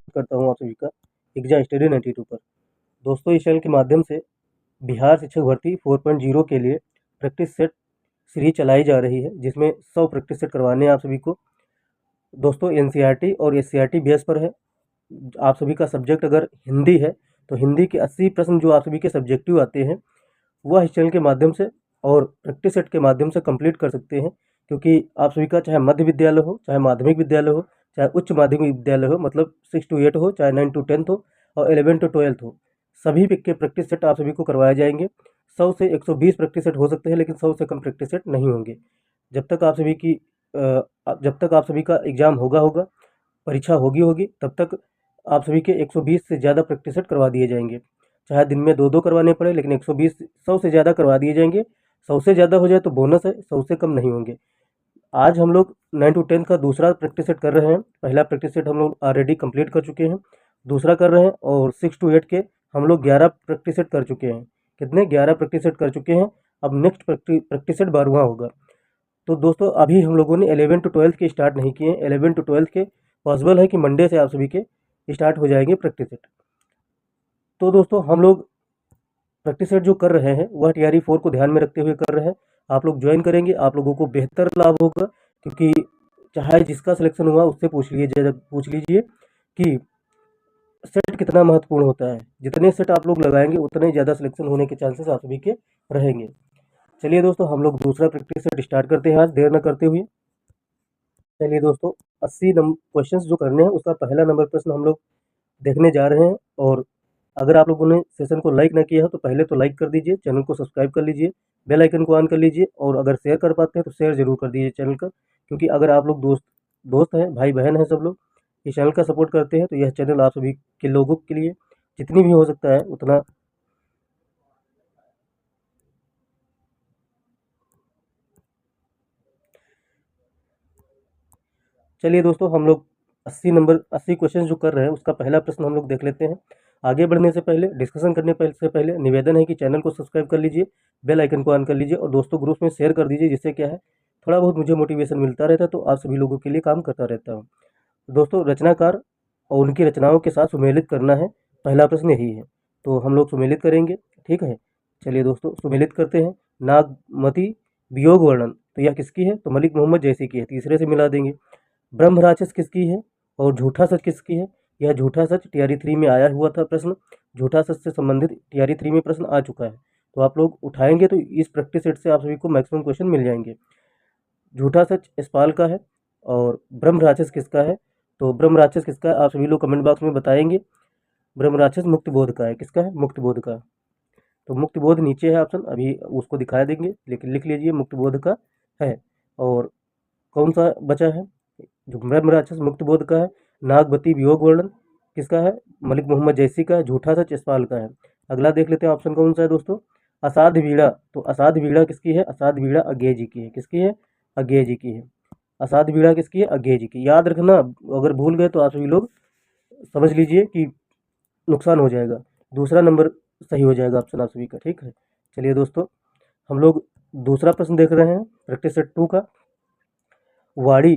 करता हूँ आप सभी का एग्जाम स्टडी 92 पर। दोस्तों, इस चैनल के माध्यम से बिहार शिक्षक भर्ती 4.0 के लिए प्रैक्टिस सेट सीरीज चलाई जा रही है, जिसमें 100 प्रैक्टिस सेट करवाने हैं आप सभी को। दोस्तों, एनसीईआरटी और एससीईआरटी बेस पर है। आप सभी का सब्जेक्ट अगर हिंदी है तो हिंदी के 80 प्रश्न जो आप सभी के सब्जेक्टिव आते हैं वह इस चैनल के माध्यम से और प्रैक्टिस सेट के माध्यम से कंप्लीट कर सकते हैं, क्योंकि आप सभी का चाहे मध्य विद्यालय हो, चाहे माध्यमिक विद्यालय हो, चाहे उच्च माध्यमिक विद्यालय हो, मतलब 6 to 8 हो, चाहे 9 to 10 हो और 11 to 12 हो, सभी के प्रैक्टिस सेट आप सभी को करवाए जाएंगे। 100 से 120 प्रैक्टिस सेट हो सकते हैं, लेकिन 100 से कम प्रैक्टिस सेट नहीं होंगे। जब तक आप सभी की जब तक आप सभी का एग्ज़ाम होगा, परीक्षा होगी, तब तक आप सभी के 120 से ज़्यादा प्रैक्टिस सेट करवा दिए जाएंगे। चाहे दिन में 2-2 करवाने पड़े, लेकिन 120 100 से ज़्यादा करवा दिए जाएंगे। 100 से ज़्यादा हो जाए तो बोनस है, 100 से कम नहीं होंगे। आज हम लोग 9 to 10 का दूसरा प्रैक्टिस सेट कर रहे हैं। पहला प्रैक्टिस सेट हम लोग ऑलरेडी कंप्लीट कर चुके हैं, दूसरा कर रहे हैं, और 6 to 8 के हम लोग 11 प्रैक्टिस सेट कर चुके हैं। कितने? 11 प्रैक्टिस सेट कर चुके हैं। अब नेक्स्ट प्रैक्टिस सेट 12वां होगा। तो दोस्तों, अभी हम लोगों ने 11 to 12 के स्टार्ट नहीं किए हैं। 11 to 12 के पॉसिबल है कि मंडे से आप सभी के स्टार्ट हो जाएंगे प्रैक्टिस सेट। तो दोस्तों, हम लोग प्रैक्टिस सेट जो कर रहे हैं वह टीआरई 4 को ध्यान में रखते हुए कर रहे हैं। आप लोग ज्वाइन करेंगे, आप लोगों को बेहतर लाभ होगा, क्योंकि चाहे जिसका सिलेक्शन हुआ उससे पूछ लीजिए कि सेट कितना महत्वपूर्ण होता है। जितने सेट आप लोग लगाएंगे उतने ज़्यादा सिलेक्शन होने के चांसेस आप सभी के रहेंगे। चलिए दोस्तों, हम लोग दूसरा प्रैक्टिस सेट स्टार्ट करते हैं आज देर न करते हुए। चलिए दोस्तों, 80 नंबर क्वेश्चंस जो करने हैं उसका पहला नंबर प्रश्न हम लोग देखने जा रहे हैं। और अगर आप लोगों ने सेशन को लाइक ना किया हो तो पहले तो लाइक कर दीजिए, चैनल को सब्सक्राइब कर लीजिए, बेल आइकन को ऑन कर लीजिए, और अगर शेयर कर पाते हैं तो शेयर ज़रूर कर दीजिए चैनल का, क्योंकि अगर आप लोग दोस्त दोस्त हैं, भाई बहन हैं, सब लोग इस चैनल का सपोर्ट करते हैं तो यह चैनल आप सभी के लोगों के लिए जितनी भी हो सकता है उतना। चलिए दोस्तों, हम लोग 80 क्वेश्चन जो कर रहे हैं उसका पहला प्रश्न हम लोग देख लेते हैं। आगे बढ़ने से पहले, डिस्कशन करने से पहले निवेदन है कि चैनल को सब्सक्राइब कर लीजिए, बेल आइकन को ऑन कर लीजिए, और दोस्तों ग्रुप में शेयर कर दीजिए, जिससे क्या है थोड़ा बहुत मुझे मोटिवेशन मिलता रहता है, तो आप सभी लोगों के लिए काम करता रहता हूँ। दोस्तों, रचनाकार और उनकी रचनाओं के साथ सुमेलित करना है, पहला प्रश्न यही है। तो हम लोग सुमेलित करेंगे, ठीक है। चलिए दोस्तों, सुमेलित करते हैं। नागमती वियोग वर्णन, तो यह किसकी है? तो मलिक मोहम्मद जैसी की है, तीसरे से मिला देंगे। ब्रह्म राक्षस किसकी है? और झूठा सच किसकी है? यह झूठा सच टीआरई 3 में आया हुआ था प्रश्न। झूठा सच से संबंधित टीआरई 3 में प्रश्न आ चुका है, तो आप लोग उठाएंगे तो इस प्रैक्टिस सेट से आप सभी को मैक्सिमम क्वेश्चन मिल जाएंगे। झूठा सच यशपाल का है, और ब्रह्म राक्षस किसका है? तो ब्रह्म राक्षस किसका है आप सभी लोग कमेंट बॉक्स में बताएंगे। ब्रह्म राक्षस मुक्तिबोध का है। किसका है? मुक्तिबोध का। तो मुक्तिबोध नीचे है ऑप्शन, अभी उसको दिखा देंगे, लेकिन लिख लीजिए मुक्तिबोध का है। और कौन सा बचा है? जो ब्रह्म राक्षस मुक्तिबोध का है। नागवती वियोग वर्णन किसका है? मलिक मोहम्मद जैसी का है। झूठा सच यशपाल का है। अगला देख लेते हैं ऑप्शन कौन सा है दोस्तों। असाध वीणा, तो असाध वीणा किसकी है? असाध वीणा अज्ञेय जी की है। किसकी है? अज्ञेय जी की है। असाध वीणा किसकी है? अज्ञेय जी की। याद रखना, अगर भूल गए तो आप सभी लोग समझ लीजिए कि नुकसान हो जाएगा, दूसरा नंबर सही हो जाएगा ऑप्शन आप सभी का, ठीक है। चलिए दोस्तों, हम लोग दूसरा प्रश्न देख रहे हैं प्रैक्टिस सेट 2 का। वाणी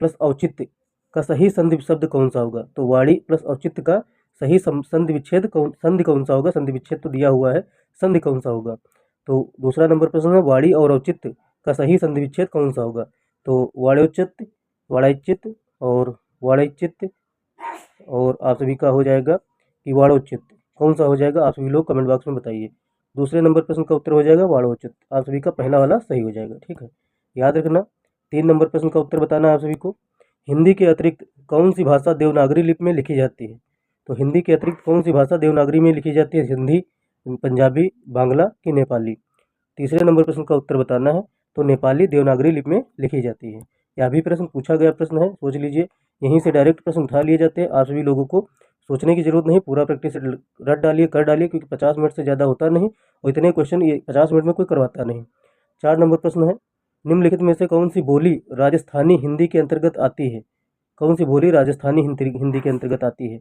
प्लस औचित्य का सही संधि शब्द कौन सा होगा? तो वाणी प्लस औचित्य का सही संधि कौन सा होगा? संधि विच्छेद तो दिया हुआ है, संधि कौन सा होगा? तो दूसरा नंबर प्रश्न है, वाणी और औचित्य का सही संधि विच्छेद कौन सा होगा? तो वाणिज्यित, वाणिज्यित और वाणिज्यित, और आप सभी का हो जाएगा कि वाणोचित। कौन सा हो जाएगा आप सभी लोग कमेंट बॉक्स में बताइए। दूसरे नंबर प्रश्न का उत्तर हो जाएगा वाणोचित। आप सभी का पहला वाला सही हो जाएगा, ठीक है। याद रखना, 3 नंबर प्रश्न का उत्तर बताना है आप सभी को। हिंदी के अतिरिक्त कौन सी भाषा देवनागरी लिपि में लिखी जाती है? तो हिंदी के अतिरिक्त कौन सी भाषा देवनागरी में लिखी जाती है? हिंदी, पंजाबी, बांग्ला कि नेपाली? तीसरे नंबर प्रश्न का उत्तर बताना है। तो नेपाली देवनागरी लिपि में लिखी जाती है। यह भी प्रश्न पूछा गया प्रश्न है, सोच लीजिए। यहीं से डायरेक्ट प्रश्न उठा लिए जाते हैं। आप सभी लोगों को सोचने की जरूरत नहीं, पूरा प्रैक्टिस रट डालिए, कर डालिए, क्योंकि 50 मिनट से ज़्यादा होता नहीं, और इतने क्वेश्चन ये 50 मिनट में कोई करवाता नहीं। 4 नंबर प्रश्न है, निम्नलिखित में से कौन सी बोली राजस्थानी हिंदी के अंतर्गत आती है? कौन सी बोली राजस्थानी हिंदी के अंतर्गत आती है?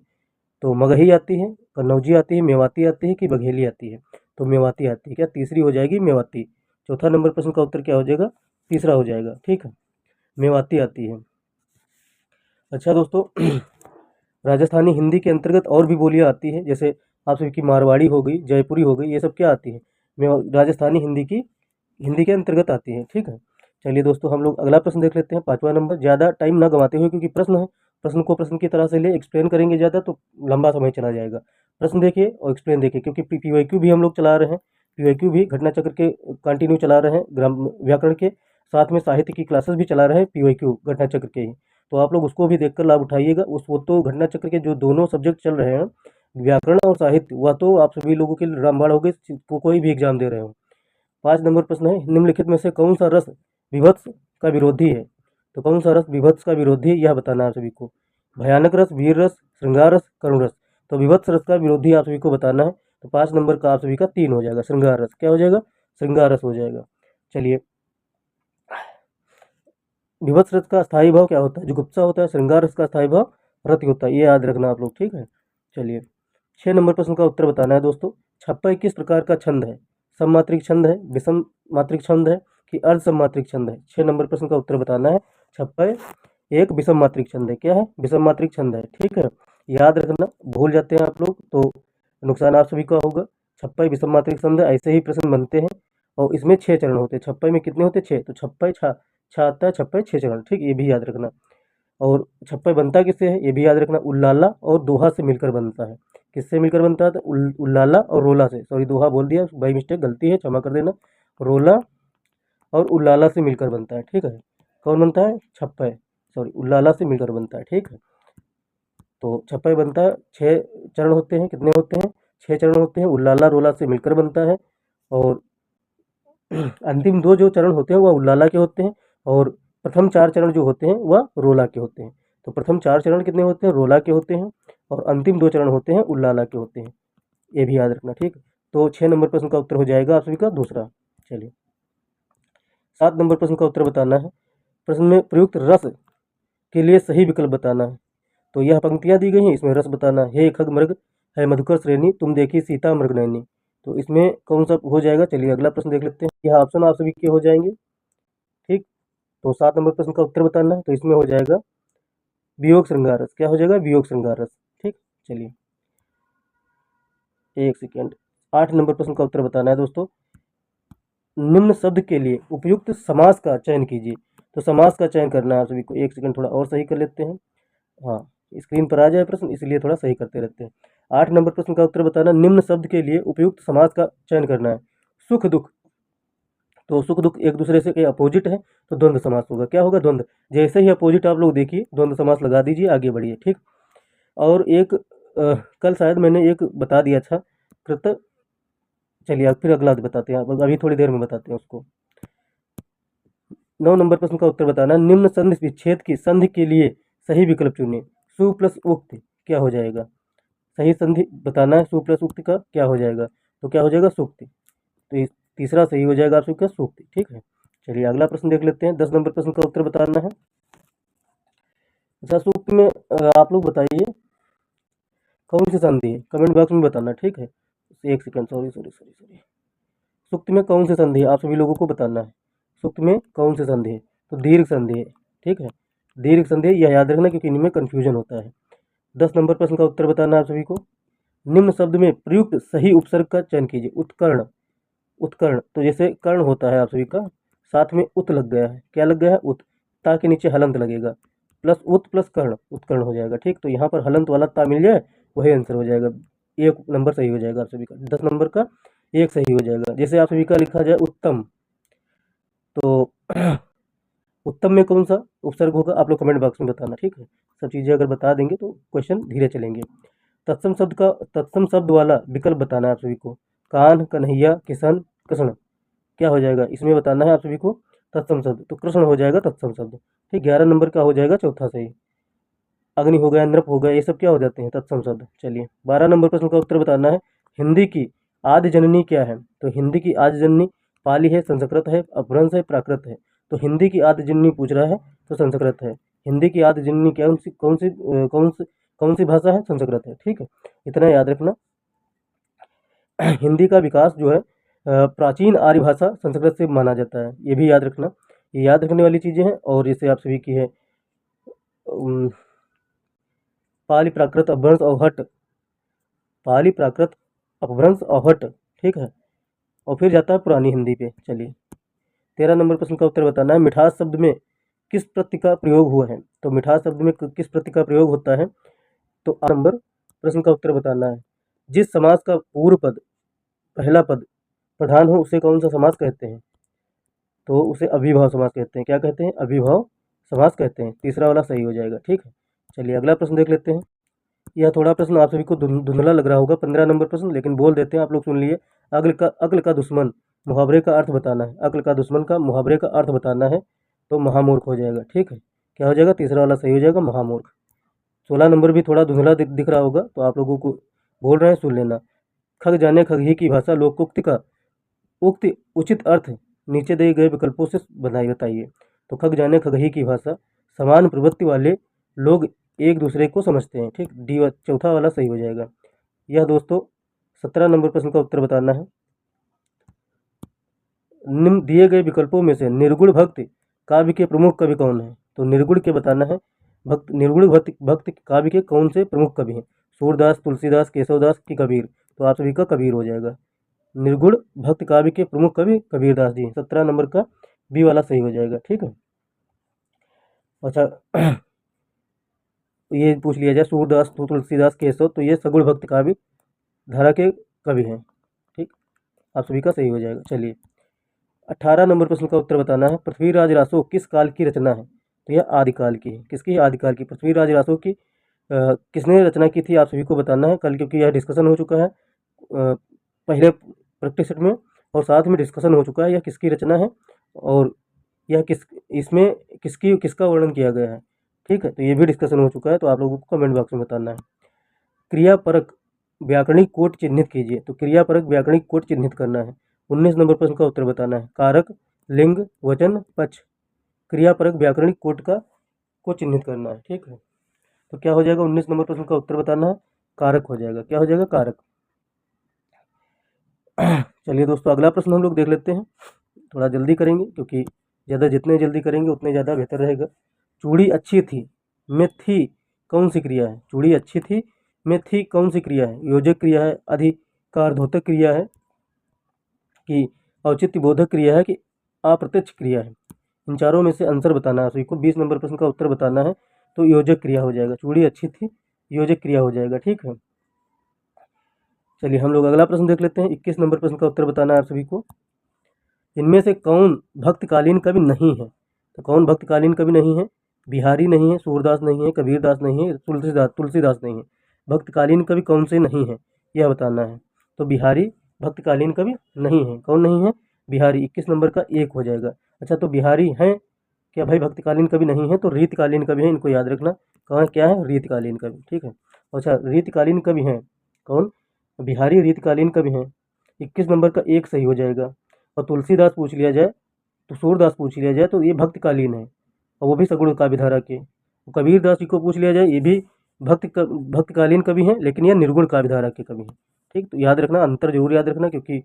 तो मगही आती है, कन्नौजी आती है, मेवाती आती है कि बघेली आती है? तो मेवाती आती है। क्या तीसरी हो जाएगी? मेवाती। चौथा नंबर प्रश्न का उत्तर क्या हो जाएगा? तीसरा हो जाएगा, ठीक है, मेवाती आती है। अच्छा दोस्तों, राजस्थानी हिंदी के अंतर्गत और भी बोलियाँ आती हैं, जैसे आप सभी की मारवाड़ी हो गई, जयपुरी हो गई, ये सब क्या आती है, राजस्थानी हिंदी के अंतर्गत आती है। ठीक है, चलिए दोस्तों हम लोग अगला प्रश्न देख लेते हैं, 5वां नंबर। ज़्यादा टाइम ना गंवाते हुए, क्योंकि प्रश्न है, प्रश्न को प्रश्न की तरह से ले, एक्सप्लेन करेंगे ज़्यादा तो लंबा समय चला जाएगा। प्रश्न देखिए और एक्सप्लेन देखिए, क्योंकि पीवाईक्यू भी हम लोग चला रहे हैं, पीवाईक्यू भी घटना चक्र के कंटिन्यू चला रहे हैं, व्याकरण के साथ में साहित्य की क्लासेस भी चला रहे हैं, पीवाईक्यू घटना चक्र के ही। तो आप लोग उसको भी देखकर लाभ उठाइएगा। वो तो घटना चक्र के जो दोनों सब्जेक्ट चल रहे हैं, व्याकरण और साहित्य, वह तो आप सभी लोगों के रामबाण हो गए, कोई भी एग्जाम दे रहे हो। 5 नंबर प्रश्न है, निम्नलिखित में से कौन सा रस विभत्स का विरोधी है? तो कौन सा रस विभत्स का विरोधी है, यह बताना है आप सभी को। भयानक रस, वीर रस, श्रृंगार रस, करुण रस। तो विभत्स रस का विरोधी आप सभी को बताना है। तो 5 नंबर का आप सभी का 3 हो जाएगा, श्रृंगार रस। क्या हो जाएगा? श्रृंगार रस हो जाएगा। चलिए, विभत्स रस का स्थायी भाव क्या होता है? जुगुप्सा होता है। श्रृंगार रस का स्थायी भाव रति होता है, ये याद रखना आप लोग। ठीक है, चलिए 6 नंबर प्रश्न का उत्तर बताना है दोस्तों। छप्पय किस प्रकार का छंद है? सममात्रिक छंद है, विषम मात्रिक छंद है कि अर्ध सममात्रिक छंद है? 6 नंबर प्रश्न का उत्तर बताना है। छप्पय एक विषम मात्रिक छंद है। क्या है? विषम मात्रिक छंद है। ठीक है, याद रखना, भूल जाते हैं आप लोग तो नुकसान आप सभी का होगा। छप्पय विषम मात्रिक छंद है, ऐसे ही प्रश्न बनते हैं। और इसमें 6 चरण होते हैं। छप्पय में कितने होते हैं? 6। तो छप्पय छा आता है, छप्पय 6 चरण। ठीक, ये भी याद रखना। और छप्पय बनता किससे है, ये भी याद रखना। उल्लाला और दोहा से मिलकर बनता है। किससे मिलकर बनता है? तो उल्लाला और रोला से, सॉरी दोहा बोल दिया बाई मिस्टेक, गलती है, क्षमा कर देना। रोला और उल्लाला से मिलकर बनता है। ठीक है, कौन बनता है? छप्पय, सॉरी उल्लाला से मिलकर बनता है। ठीक है, तो छप्पय बनता है, 6 चरण होते हैं। कितने होते हैं? 6 चरण होते हैं। उल्लाला रोला से मिलकर बनता है। और अंतिम 2 जो चरण होते हैं वह उल्लाला के होते हैं, और प्रथम 4 चरण जो होते हैं वह रोला के होते हैं। तो प्रथम 4 चरण कितने होते हैं? रोला के होते हैं, और अंतिम 2 चरण होते हैं उल्लाला के होते हैं। ये भी याद रखना। ठीक, तो 6 नंबर प्रश्न का उत्तर हो जाएगा आप सभी का दूसरा। चलिए, 7 नंबर प्रश्न का उत्तर बताना है। प्रश्न में प्रयुक्त रस के लिए सही विकल्प बताना है। तो यह पंक्तियाँ दी गई हैं, इसमें रस बताना है। हे खग मृग है मधुकर श्रेणी, तुम देखी सीता मृग नैनी। तो इसमें कौन सा हो जाएगा? चलिए अगला प्रश्न देख लेते हैं। यह ऑप्शन आप सभी के हो जाएंगे। ठीक, तो 7 नंबर प्रश्न का उत्तर बताना है। तो इसमें हो जाएगा वियोग श्रृंगार रस। क्या हो जाएगा? वियोग श्रृंगार रस। ठीक, चलिए एक सेकेंड। 8 नंबर प्रश्न का उत्तर बताना है दोस्तों। निम्न शब्द के लिए उपयुक्त समास का चयन कीजिए। तो समास का चयन करना है आप सभी को। एक सेकंड, थोड़ा और सही कर लेते हैं। हाँ, स्क्रीन पर आ जाए प्रश्न, इसलिए थोड़ा सही करते रहते हैं। 8 नंबर प्रश्न का उत्तर बताना, निम्न शब्द के लिए उपयुक्त समास का चयन करना है। सुख दुख, तो सुख दुख एक दूसरे से अपोजिट है, तो द्वंद्व समास होगा। क्या होगा? द्वंद्व। जैसे ही अपोजिट आप लोग देखिए, द्वंद्व समास लगा दीजिए, आगे बढ़िए। ठीक, और एक कल शायद मैंने एक बता दिया था, कृत, चलिए अब फिर अगला बताते हैं, अभी थोड़ी देर में बताते हैं उसको। 9 नंबर प्रश्न का उत्तर बताना, निम्न संधि विच्छेद की संधि के लिए सही विकल्प चुनिए। सु प्लस उक्त क्या हो जाएगा? सही संधि बताना है, सु प्लस उक्त का क्या हो जाएगा? तो क्या हो जाएगा? सूक्ति। तो ये तीसरा सही हो जाएगा आपका सूक्ति। ठीक है, चलिए अगला प्रश्न देख लेते हैं। 10 नंबर प्रश्न का उत्तर बताना है। अच्छा, सूक्त में आप लोग बताइए कौन सी संधि है, कमेंट बॉक्स में बताना। ठीक है, एक second, sorry sorry sorry sorry. सूक्त में कौन सी संधि है, आप सभी लोगों को बताना है। सूक्त में कौन सी संधि है? तो दीर्घ संधि है। ठीक है, दीर्घ संधि, यह याद रखना क्योंकि इनमें कन्फ्यूजन होता है। 10 नंबर प्रश्न का उत्तर बताना है आप सभी को। निम्न शब्द में प्रयुक्त सही उपसर्ग का चयन कीजिए। उत्कर्ण, उत्कर्ण, तो जैसे कर्ण होता है आप सभी का, साथ में उत लग गया है। क्या लग गया है? उत। ता के नीचे हलंत लगेगा, प्लस उत प्लस कर्ण, उत्कर्ण हो जाएगा। ठीक, तो यहाँ पर हलंत वाला ता मिल जाए, वही आंसर हो जाएगा। 1 नंबर सही हो जाएगा आप सभी का। 10 नंबर का 1 सही हो जाएगा। जैसे आप सभी का लिखा जाए उत्तम, तो उत्तम में कौन सा उपसर्ग होगा, आप लोग कमेंट बॉक्स में बताना। ठीक है, सब चीज़ें अगर बता देंगे तो क्वेश्चन धीरे चलेंगे। तत्सम शब्द वाला विकल्प बताना है आप सभी को। कान, कन्हैया, किशन, कृष्ण, क्या हो जाएगा? इसमें बताना है आप सभी को तत्सम शब्द, तो कृष्ण हो जाएगा तत्सम शब्द। ठीक, 11 नंबर का हो जाएगा चौथा सही। अग्नि हो गया, नृप हो गया, ये सब क्या हो जाते हैं? तत्सम शब्द। चलिए 12 नंबर प्रश्न का उत्तर बताना है। हिंदी की आदि जननी क्या है? तो हिंदी की आदि जननी पाली है, संस्कृत है, अपभ्रंश है, प्राकृत है। तो हिंदी की आदि जननी पूछ रहा है, तो संस्कृत है। हिंदी की आदि जननी क्या, कौन सी भाषा है? संस्कृत है। ठीक है, इतना याद रखना। हिंदी का विकास जो है प्राचीन आर्य भाषा संस्कृत से माना जाता है, ये भी याद रखना। ये याद रखने वाली चीज़ें हैं। और जैसे आप सभी की है पाली प्राकृत अपभ्रंश अवहट, पाली प्राकृत अपभ्रंश अवहट, ठीक है। और फिर जाता है पुरानी हिंदी पे। चलिए 13 नंबर प्रश्न का उत्तर बताना है। मिठास शब्द में किस प्रत्यय का प्रयोग हुआ है? तो मिठास शब्द में किस प्रत्यय का प्रयोग होता है? तो 8 नंबर प्रश्न का उत्तर बताना है। जिस समास का पूर्व पद पहला पद प्रधान हो उसे कौन सा समास कहते हैं? तो उसे अभिभाव समास कहते हैं। क्या कहते हैं? अभिभाव समास कहते हैं। तीसरा वाला सही हो जाएगा, ठीक है। चलिए अगला प्रश्न देख लेते हैं। यह थोड़ा प्रश्न आप सभी को धुंधला लग रहा होगा, 15 नंबर प्रश्न, लेकिन बोल देते हैं, आप लोग सुन लिए। अक्ल का दुश्मन मुहावरे का अर्थ बताना है। अक्ल का दुश्मन का मुहावरे का अर्थ बताना है, तो महामूर्ख हो जाएगा, ठीक है। क्या हो जाएगा? तीसरा वाला सही हो जाएगा, महामूर्ख। 16 नंबर भी थोड़ा धुंधला दिख रहा होगा, तो आप लोगों को बोल रहे हैं, सुन लेना। खग जाने खगही की भाषा लोकोक्ति का उक्त उचित अर्थ नीचे दिए गए विकल्पों से बताइए। तो खग जाने खगही की भाषा, समान प्रवृत्ति वाले लोग एक दूसरे को समझते हैं, ठीक। डी चौथा वाला सही हो जाएगा। यह दोस्तों 17 नंबर प्रश्न का उत्तर बताना है। निम्न दिए गए विकल्पों में से निर्गुण भक्ति काव्य के प्रमुख कवि कौन है? तो निर्गुण के बताना है। निर्गुण भक्ति काव्य के कौन से प्रमुख कवि हैं? सूरदास, तुलसीदास, केशवदास की कबीर? तो आप सभी का कबीर हो जाएगा। निर्गुण भक्ति काव्य के प्रमुख कवि कबीरदास जी। 17 नंबर का बी वाला सही हो जाएगा, ठीक है। अच्छा ये पूछ लिया जाए, सूरदास, तुलसीदास, केशव, तो ये सगुण भक्ति काव्य धारा के कवि हैं, ठीक। आप सभी का सही हो जाएगा। चलिए 18 नंबर प्रश्न का उत्तर बताना है। पृथ्वीराज रासो किस काल की रचना है? तो यह आदिकाल की है। किसकी? आदिकाल की। पृथ्वीराज रासो की किसने रचना की थी? आप सभी को बताना है कल, क्योंकि यह डिस्कशन हो चुका है पहले प्रैक्टिस सेट में, और साथ में डिस्कशन हो चुका है यह किसकी रचना है और यह इसमें किसका वर्णन किया गया है, ठीक है। तो ये भी डिस्कशन हो चुका है, तो आप लोगों को कमेंट बॉक्स में बताना है। क्रियापरक व्याकरणिक कोट चिन्हित कीजिए। तो क्रियापरक व्याकरणिक कोट चिन्हित करना है। 19 नंबर प्रश्न का उत्तर बताना है। कारक, लिंग, वचन, पक्ष, क्रियापरक व्याकरणिक कोट को चिन्हित करना है, ठीक है। तो क्या हो जाएगा? 19 नंबर प्रश्न का उत्तर बताना है, कारक हो जाएगा। क्या हो जाएगा? कारक। चलिए दोस्तों अगला प्रश्न हम लोग देख लेते हैं। थोड़ा जल्दी करेंगे, क्योंकि जितने जल्दी करेंगे उतने ज़्यादा बेहतर रहेगा। चूड़ी अच्छी थी में थी कौन सी क्रिया है? चूड़ी अच्छी थी में थी कौन सी क्रिया है? योजक क्रिया है, अधिकारद्योतक क्रिया है, कि औचित्य बोधक क्रिया है, कि अप्रत्यक्ष क्रिया है? इन चारों में से आंसर बताना है सभी को। 20 नंबर प्रश्न का उत्तर बताना है, तो योजक क्रिया हो जाएगा। चूड़ी अच्छी थी, योजक क्रिया हो जाएगा, ठीक है। चलिए हम लोग अगला प्रश्न देख लेते हैं। 21 नंबर प्रश्न का उत्तर बताना है आप सभी को। इनमें से कौन भक्तकालीन कवि नहीं है? तो कौन भक्तकालीन कवि नहीं है? बिहारी नहीं है, सूरदास नहीं है, कबीरदास नहीं है, तुलसीदास नहीं है। भक्तकालीन कवि कौन से नहीं है यह बताना है। तो बिहारी भक्तकालीन कवि नहीं है। कौन नहीं है? बिहारी। 21 नंबर का 1 हो जाएगा। अच्छा तो बिहारी हैं क्या भाई? भक्तकालीन कवि नहीं है, तो रीतकालीन कवि हैं, इनको याद रखना। कहाँ क्या है? रीतकालीन कवि, ठीक है। अच्छा रीतकालीन कवि हैं कौन? बिहारी रीतकालीन कवि हैं। 21 नंबर का 1 सही हो जाएगा। और तुलसीदास पूछ लिया जाए, तो सूरदास पूछ लिया जाए, तो ये भक्तकालीन है, और वो भी सगुण काव्य धारा के। कबीरदास जी को पूछ लिया जाए, ये भी भक्तकालीन कवि हैं, लेकिन ये निर्गुण काव्य धारा के कवि हैं, ठीक। तो याद रखना, अंतर जरूर याद रखना, क्योंकि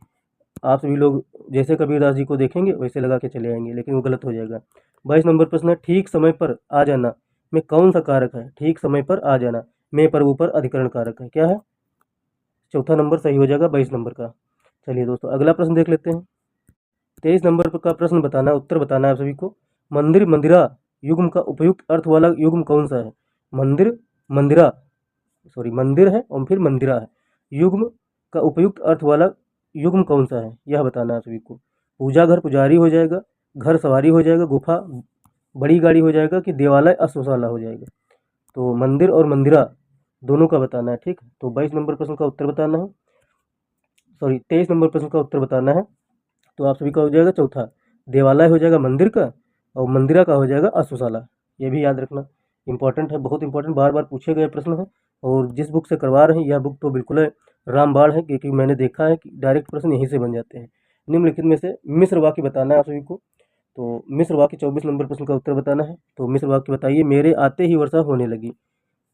आप सभी लोग जैसे कबीरदास जी को देखेंगे वैसे लगा के चले आएंगे, लेकिन वो गलत हो जाएगा। 22 नंबर प्रश्न है, ठीक समय पर आ जाना में कौन सा कारक है? ठीक समय पर आ जाना में पर ऊपर अधिकरण कारक है। क्या है? चौथा नंबर सही हो जाएगा 22 नंबर का। चलिए दोस्तों अगला प्रश्न देख लेते हैं। 23 नंबर का प्रश्न बताना, उत्तर बताना है आप सभी को। मंदिर मंदिरा युग्म का उपयुक्त अर्थ वाला युग्म कौन सा है? मंदिर मंदिरा, सॉरी मंदिर है और फिर मंदिरा है, युग्म का उपयुक्त अर्थ वाला युग्म कौन सा है यह बताना है सभी को। पूजा घर पुजारी हो जाएगा, घर सवारी हो जाएगा, गुफा बड़ी गाड़ी हो जाएगा, कि देवालय अश्वशाला हो जाएगा। तो मंदिर और मंदिरा दोनों का बताना है, ठीक। तो 22 नंबर प्रश्न का उत्तर बताना है, सॉरी 23 नंबर प्रश्न का उत्तर बताना है। तो आप सभी का हो जाएगा चौथा, देवालय हो जाएगा मंदिर का, और मंदिरा का हो जाएगा अश्वशाला। ये भी याद रखना, इंपॉर्टेंट है, बहुत इंपॉर्टेंट, बार बार पूछे गए प्रश्न है। और जिस बुक से करवा रहे हैं यह बुक तो बिल्कुल है रामबाण है, क्योंकि मैंने देखा है कि डायरेक्ट प्रश्न यहीं से बन जाते हैं। निम्नलिखित में से मिश्र वाक्य बताना है आप सभी को। तो मिश्र वाक्य 24 नंबर प्रश्न का उत्तर बताना है। तो मिश्र वाक्य बताइए। मेरे आते ही वर्षा होने लगी,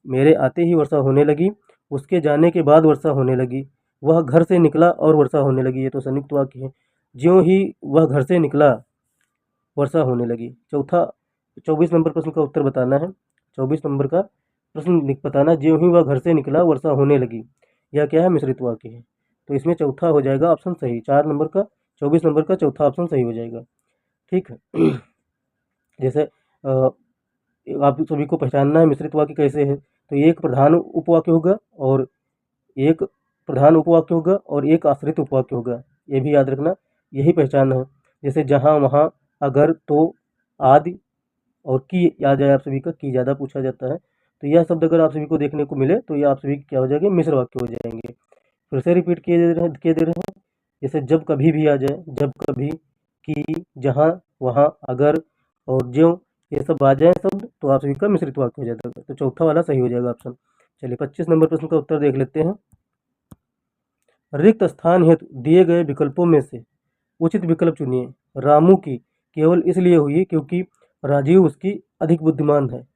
मेरे आते ही वर्षा होने लगी, उसके जाने के बाद वर्षा होने लगी, वह घर से निकला और वर्षा होने लगी। ये तो संयुक्त वाक्य है। ज्यों ही वह घर से निकला वर्षा होने लगी। चौथा 24 नंबर प्रश्न का उत्तर बताना है। 24 नंबर का प्रश्न बताना, ज्यों ही वह घर से निकला वर्षा होने लगी। यह क्या है? मिश्रित वाक्य है। तो इसमें चौथा हो जाएगा ऑप्शन सही। 24 नंबर का चौथा ऑप्शन सही हो जाएगा। ठीक है। जैसे आप सभी को पहचानना है मिश्रित वाक्य कैसे है। तो एक प्रधान उपवाक्य होगा और एक प्रधान उपवाक्य होगा और एक आश्रित उपवाक्य होगा। ये भी याद रखना, यही पहचान है। जैसे जहाँ, वहाँ, अगर, तो, आदि और की आ जाए आप सभी का, की ज़्यादा पूछा जाता है। तो यह शब्द अगर आप सभी को देखने को मिले तो ये आप सभी क्या हो जाएंगे? मिश्र वाक्य हो जाएंगे। फिर से रिपीट किए दे रहे हैं। जैसे जब कभी भी आ जाए, जब कभी, की, जहाँ, वहाँ, अगर और ज्यों, ये सब आ जाए शब्द तो आप सभी का मिश्रित वाक्य हो जाता है। तो चौथा वाला सही हो जाएगा ऑप्शन। चलिए 25 नंबर प्रश्न का उत्तर देख लेते हैं। रिक्त स्थान हेतु दिए गए विकल्पों में से उचित विकल्प चुनिए। रामू की केवल इसलिए हुई क्योंकि राजीव उसकी अधिक बुद्धिमान है।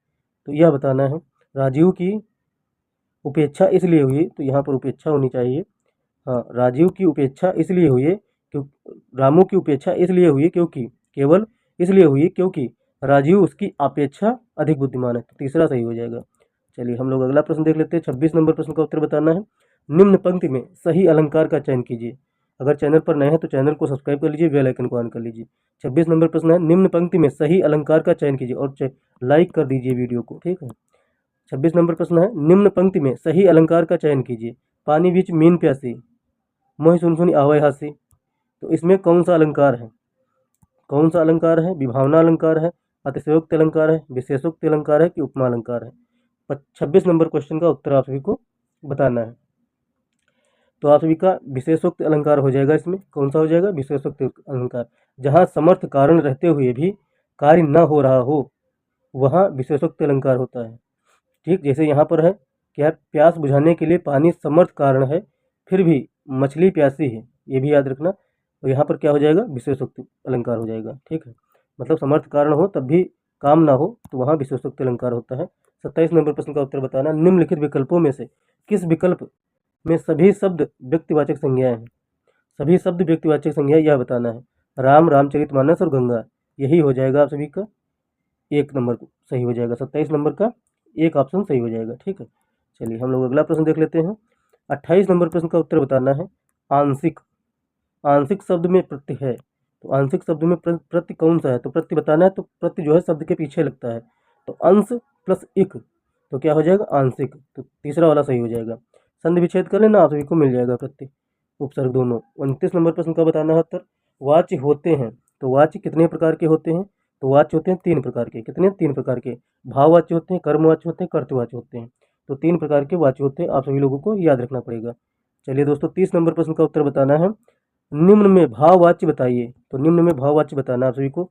तो यह बताना है। राजीव की उपेक्षा इसलिए हुई, तो यहाँ पर उपेक्षा होनी चाहिए। हाँ, राजीव की उपेक्षा इसलिए हुई क्यों, रामू की उपेक्षा इसलिए हुई क्योंकि, केवल इसलिए हुई क्योंकि राजीव उसकी अपेक्षा अधिक बुद्धिमान है। तो तीसरा सही हो जाएगा। चलिए हम लोग अगला प्रश्न देख लेते हैं। 26 नंबर प्रश्न का उत्तर बताना है। निम्न पंक्ति में सही अलंकार का चयन कीजिए। अगर चैनल पर नए हैं तो चैनल को सब्सक्राइब कर लीजिए, बेल आइकन को ऑन कर लीजिए। 26 नंबर प्रश्न है, निम्न पंक्ति में सही अलंकार का चयन कीजिए और लाइक कर दीजिए वीडियो को। ठीक है। 26 नंबर प्रश्न है, निम्न पंक्ति में सही अलंकार का चयन कीजिए। पानी बीच मीन प्यासी, मोहि सुन सुनी आवै हासी। तो इसमें कौन सा अलंकार है? कौन सा अलंकार है? विभावना अलंकार है, अतिशयोक्ति अलंकार है, विशेषोक्ति अलंकार है कि उपमा अलंकार है? 26 नंबर क्वेश्चन का उत्तर आप सभी को बताना है। तो आप सभी का विशेषोक्त अलंकार हो जाएगा। इसमें कौन सा हो जाएगा? विशेषोक्त अलंकार। जहाँ समर्थ कारण रहते हुए भी कार्य न हो रहा हो वहाँ विशेषोक्त अलंकार होता है। ठीक, जैसे यहाँ पर है क्या, प्यास बुझाने के लिए पानी समर्थ कारण है फिर भी मछली प्यासी है, ये भी याद रखना। तो यहाँ पर क्या हो जाएगा? विशेषोक्त अलंकार हो जाएगा। ठीक है, मतलब समर्थ कारण हो तब भी काम ना हो तो वहाँ विशेषोक्त अलंकार होता है। 27 नंबर प्रश्न का उत्तर बताना। निम्नलिखित विकल्पों में से किस विकल्प में सभी शब्द व्यक्तिवाचक संज्ञाएं हैं? सभी शब्द व्यक्तिवाचक संज्ञा यह बताना है। राम, रामचरितमानस और गंगा, यही हो जाएगा आप सभी का एक नंबर सही हो जाएगा। 27 नंबर का एक ऑप्शन सही हो जाएगा। ठीक है, चलिए हम लोग अगला प्रश्न देख लेते हैं। 28 नंबर प्रश्न का उत्तर बताना है। आंशिक, आंशिक शब्द में प्रत्यय है तो आंशिक शब्द में प्रत्यय कौन सा है? तो प्रत्यय बताना है। तो प्रत्यय जो है शब्द के पीछे लगता है। तो अंश प्लस इक, तो क्या हो जाएगा? आंशिक। तो तीसरा वाला सही हो जाएगा। संधि विच्छेद कर लेना, आप सभी को मिल जाएगा प्रत्यय उपसर्ग दोनों। 29 नंबर प्रश्न का बताना है उत्तर। वाच्य होते हैं, तो वाच्य कितने प्रकार के होते हैं? तो वाच्य होते हैं 3 प्रकार के। कितने? 3 प्रकार के। भाववाच्य होते हैं, कर्मवाच्य होते हैं, कर्तवाच्य होते हैं। तो 3 प्रकार के वाच्य होते हैं, आप सभी लोगों को याद रखना पड़ेगा। चलिए दोस्तों 30 नंबर प्रश्न का उत्तर बताना है। निम्न में भाववाच्य बताइए। तो निम्न में भाववाच्य बताना आप सभी को।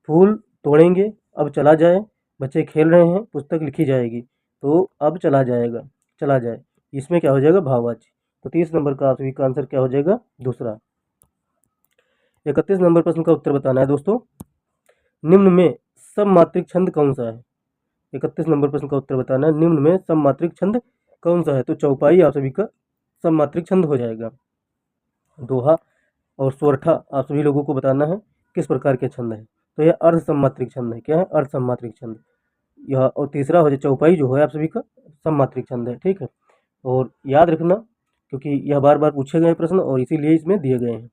फूल तोड़ेंगे, अब चला जाए, बच्चे खेल रहे हैं, पुस्तक लिखी जाएगी, तो अब चला जाएगा, चला जाए, इसमें क्या हो जाएगा? भाववाच्य। तो 30 नंबर का आप सभी का आंसर क्या हो जाएगा? दूसरा। 31 नंबर प्रश्न का उत्तर बताना है दोस्तों। निम्न में सममात्रिक छंद कौन सा है? 31 नंबर प्रश्न का उत्तर बताना है। निम्न में सममात्रिक छंद कौन सा है? तो चौपाई आप सभी का सममात्रिक छंद हो जाएगा। दोहा और सोरठा आप सभी लोगों को बताना है किस प्रकार के छंद है। तो यह अर्ध सममात्रिक छंद है। क्या है? अर्ध सममात्रिक छंद। यह और तीसरा हो जाए चौपाई जो है आप सभी का सममात्रिक छंद है। ठीक है, और याद रखना क्योंकि यह बार बार पूछे गए प्रश्न और इसीलिए इसमें दिए गए हैं।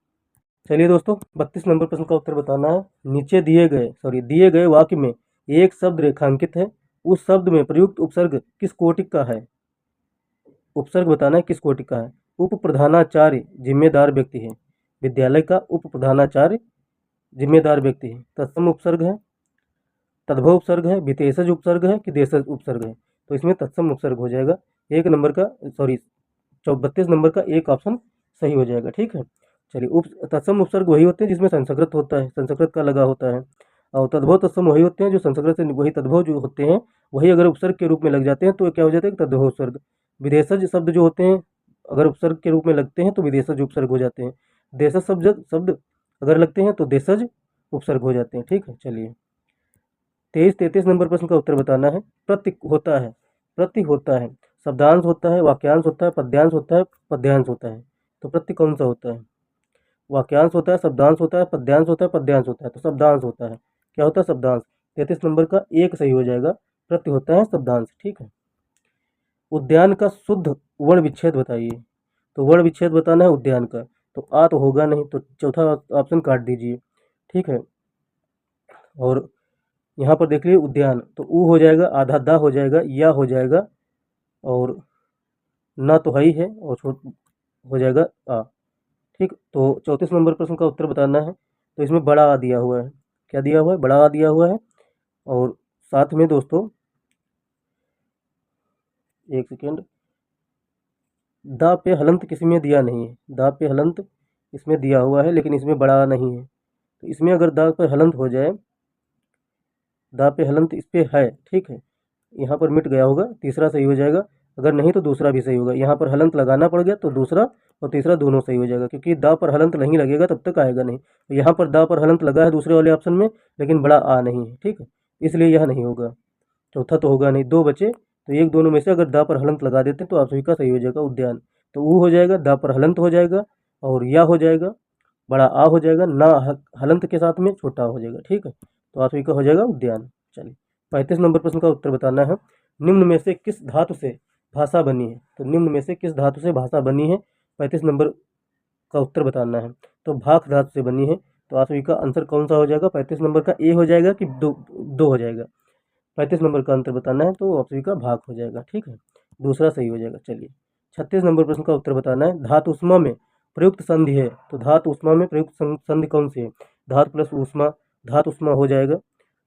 चलिए दोस्तों 32 नंबर प्रश्न का उत्तर बताना है। नीचे दिए गए वाक्य में एक शब्द रेखांकित है, उस शब्द में प्रयुक्त उपसर्ग किस कोटि का है? उपसर्ग बताना है किस कोटि का है। उप प्रधानाचार्य जिम्मेदार व्यक्ति है। विद्यालय का उप प्रधानाचार्य जिम्मेदार व्यक्ति है। तत्सम उपसर्ग है, तद्भव उपसर्ग है, विशेषज उपसर्ग है कि देशज उपसर्ग है? तो इसमें तत्सम उपसर्ग हो जाएगा। 32 नंबर का एक ऑप्शन सही हो जाएगा। ठीक है, चलिए तत्सम उपसर्ग वही होते हैं जिसमें संस्कृत होता है, संस्कृत का लगा होता है। और तद्भव तत्सम वही होते हैं जो संस्कृत से वही तद्भव जो होते हैं वही अगर उपसर्ग के रूप में लग जाते हैं तो क्या हो जाता है? तद्भव उपसर्ग। विदेशज शब्द जो होते हैं अगर उपसर्ग के रूप में लगते हैं तो विदेशज उपसर्ग हो जाते हैं। देशज शब्द अगर लगते हैं तो देशज उपसर्ग हो जाते हैं। ठीक है, चलिए 33 नंबर प्रश्न का उत्तर बताना है। प्रत्यय होता है, शब्दांश होता है, वाक्यांश होता है, पद्यांश होता है, पद्यांश होता है। तो प्रत्यय कौन सा होता है? वाक्यांश होता है, शब्दांश होता है, पद्यांश होता है, पद्यांश होता है। तो शब्दांश होता है। क्या होता है? शब्दांश। 33 नंबर का एक सही हो जाएगा। प्रत्यय होता है शब्दांश। ठीक है, उद्यान का शुद्ध वर्ण विच्छेद बताइए। तो वर्ण विच्छेद बताना है उद्यान का, तो आ तो होगा नहीं, तो चौथा ऑप्शन काट दीजिए। ठीक है, और यहाँ पर देख लीजिए उद्यान, तो ऊ हो जाएगा, आधा दा हो जाएगा, या हो जाएगा, और ना तो है ही है, और छोट हो जाएगा आ। ठीक, तो 34 नंबर प्रश्न का उत्तर बताना है। तो इसमें बड़ा आ दिया हुआ है, क्या दिया हुआ है, बड़ा आ दिया हुआ है। और साथ में दोस्तों, एक सेकेंड, दा पे हलंत किसी में दिया नहीं है, दा पे हलंत इसमें दिया हुआ है, लेकिन इसमें बड़ा आ नहीं है। तो इसमें अगर दा पे हलंत हो जाए, दा पे हलंत इस पे है, ठीक है, यहाँ पर मिट गया होगा, तीसरा सही हो जाएगा। अगर नहीं तो दूसरा भी सही होगा। यहाँ पर हलंत लगाना पड़ गया तो दूसरा और तीसरा दोनों सही हो जाएगा, क्योंकि दा पर हलंत नहीं लगेगा तब तक आएगा नहीं। तो यहाँ पर दा पर हलंत लगा है दूसरे वाले ऑप्शन में, लेकिन बड़ा आ नहीं है, ठीक है, इसलिए यह नहीं होगा। चौथा तो होगा नहीं, दो बचे, तो एक दोनों में से अगर दा पर हलंत लगा देते हैं तो आप सभी का सही हो जाएगा उद्यान। तो ऊ हो जाएगा, दा पर हलंत हो जाएगा, और या हो जाएगा, बड़ा आ हो जाएगा, ना हलंत के साथ में छोटा हो जाएगा। ठीक है, तो आप सभी का हो जाएगा उद्यान। चलिए, 35 नंबर प्रश्न का उत्तर बताना है। निम्न में से किस धातु से भाषा बनी है? तो निम्न में से किस धातु से भाषा बनी है, 35 नंबर का उत्तर बताना है। तो भाख धातु से बनी है। तो आप सभी का आंसर कौन सा हो जाएगा? 35 नंबर का ए हो जाएगा कि दो हो जाएगा? 35 नंबर का आंसर बताना है, तो आप सभी का भाग हो जाएगा। ठीक है, दूसरा सही हो जाएगा। चलिए, 36 नंबर प्रश्न का उत्तर बताना है। धातु उष्मा में प्रयुक्त संधि है, तो धातु उष्मा में प्रयुक्त संधि कौन सी है? धातु प्लस उष्मा, धातु उष्मा हो जाएगा।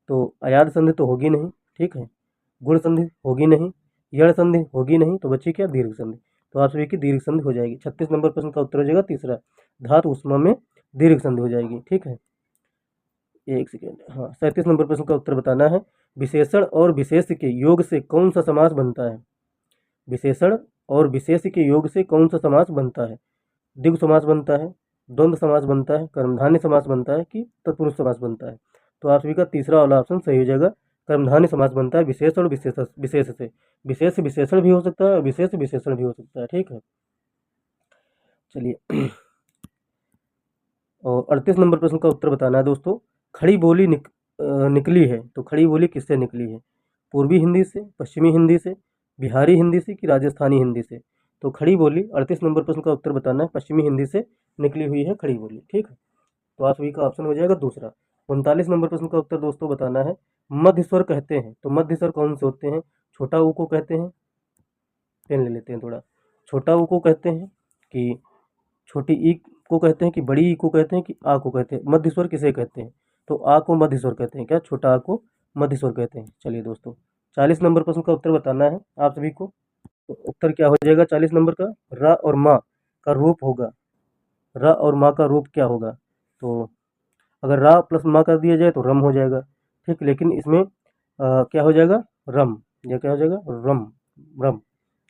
तो अयाद संधि तो होगी नहीं, ठीक है, गुण संधि होगी नहीं, यण संधि होगी नहीं, तो बच्ची क्या? दीर्घ संधि। तो आप सभी की दीर्घ संधि हो जाएगी। 36 नंबर प्रश्न का उत्तर हो जाएगा तीसरा, धातु उष्मा में दीर्घ संधि हो जाएगी। ठीक है, एक सेकेंड, हाँ, 37 नंबर प्रश्न का उत्तर बताना है। विशेषण और विशेष के योग से कौन सा समास बनता है? विशेषण और विशेष के योग से कौन सा समास बनता है? द्विगु समास बनता है, द्वंद्व समास बनता है, कर्मधारय समास बनता है, कि तत्पुरुष समास बनता है? तो आप सभी का तीसरा वाला ऑप्शन सही हो जाएगा, कर्मधारय समास बनता है विशेष और विशेष से। विशेष विशेषण भी हो सकता है और विशेष विशेषण भी हो सकता है। ठीक है, चलिए, और 38 नंबर प्रश्न का उत्तर बताना है दोस्तों। खड़ी बोली निकली है, तो खड़ी बोली किससे निकली है? पूर्वी हिंदी से, पश्चिमी हिंदी से, बिहारी हिंदी से, कि राजस्थानी हिंदी से? तो खड़ी बोली, 38 नंबर प्रश्न का उत्तर बताना है, पश्चिमी हिंदी से निकली हुई है खड़ी बोली। ठीक है, तो आप सभी का ऑप्शन हो जाएगा दूसरा। 39 नंबर प्रश्न का उत्तर दोस्तों बताना है। मध्य स्वर कहते हैं, तो मध्य स्वर कौन से होते हैं? छोटा ऊ को कहते हैं, पेन ले लेते हैं थोड़ा, छोटा ऊ को कहते हैं, कि छोटी ई को कहते हैं, कि बड़ी ई को कहते हैं, कि आ को कहते हैं? मध्य स्वर किसे कहते हैं? तो आ को मध्य स्वर कहते हैं। क्या? छोटा आ को मध्य स्वर कहते हैं। चलिए दोस्तों, 40 नंबर प्रश्न का उत्तर बताना है आप सभी को। तो उत्तर क्या हो जाएगा 40 नंबर का? रा और माँ का रूप होगा, रा और माँ का रूप क्या होगा? तो अगर रा प्लस माँ कर दिया जाए तो रम हो जाएगा, ठीक, लेकिन इसमें क्या हो जाएगा? रम, या क्या हो जाएगा? रम, रम,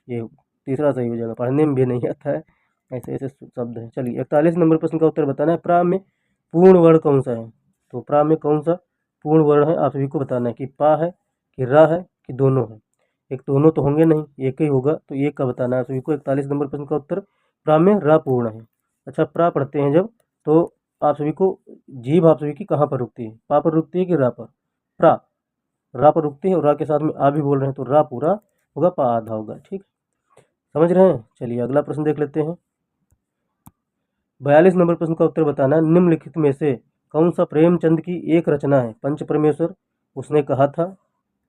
ये तीसरा सही हो जाएगा। पढ़ने में भी नहीं आता है, ऐसे ऐसे शब्द हैं। चलिए, 41 नंबर प्रश्न का उत्तर बताना है। प्रा में पूर्ण वर्ण कौन सा है? तो प्रा में कौन सा पूर्ण वर्ण है आप सभी को बताना है, कि पा है, कि रा है, कि दोनों है? एक दोनों तो होंगे नहीं, एक ही होगा, तो एक का बताना है आप सभी को। 41 नंबर प्रश्न का उत्तर, प्रा में रा पूर्ण है। अच्छा, प्रा पढ़ते हैं जब, तो आप सभी को जीभ आप सभी की कहाँ पर रुकती है? पा पर रुकती है कि रा पर? प्रा, रा पर रुकती है, और रा के साथ में आ भी बोल रहे हैं, तो रा पूरा होगा, पा आधा होगा। ठीक, समझ रहे हैं? चलिए, अगला प्रश्न देख लेते हैं। 42 नंबर प्रश्न का उत्तर बताना है। निम्नलिखित में से कौन सा प्रेमचंद की एक रचना है? पंच परमेश्वर, उसने कहा था,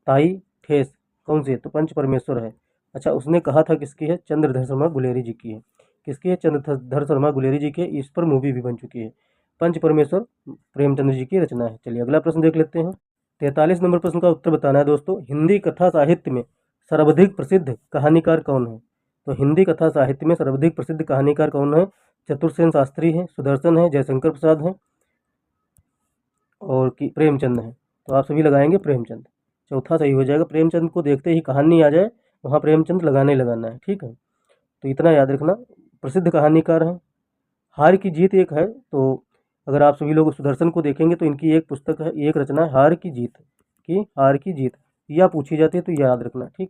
ताई, ठेस, कौन सी है? तो पंच परमेश्वर है। अच्छा, उसने कहा था किसकी है? चंद्रधर शर्मा गुलेरी जी की है। किसकी है? चंद्रधर शर्मा गुलेरी जी की है। इस पर मूवी भी बन चुकी है। पंच परमेश्वर प्रेमचंद जी की रचना है। चलिए, अगला प्रश्न देख लेते हैं। 43 नंबर प्रश्न का उत्तर बताना है दोस्तों। हिंदी कथा साहित्य में सर्वाधिक प्रसिद्ध कहानीकार कौन है? तो हिंदी कथा साहित्य में सर्वाधिक प्रसिद्ध कहानीकार कौन है? चतुर्सेन शास्त्री हैं, सुदर्शन है, जयशंकर प्रसाद हैं, और कि प्रेमचंद हैं? तो आप सभी लगाएंगे प्रेमचंद, चौथा सही हो जाएगा। प्रेमचंद को देखते ही कहानी आ जाए, वहाँ प्रेमचंद लगाना ही लगाना है। ठीक है, तो इतना याद रखना, प्रसिद्ध कहानीकार हैं। हार की जीत एक है, तो अगर आप सभी लोग सुदर्शन को देखेंगे तो इनकी एक पुस्तक है, एक रचना है, हार की जीत, की हार की जीत, या पूछी जाती है तो याद रखना। ठीक,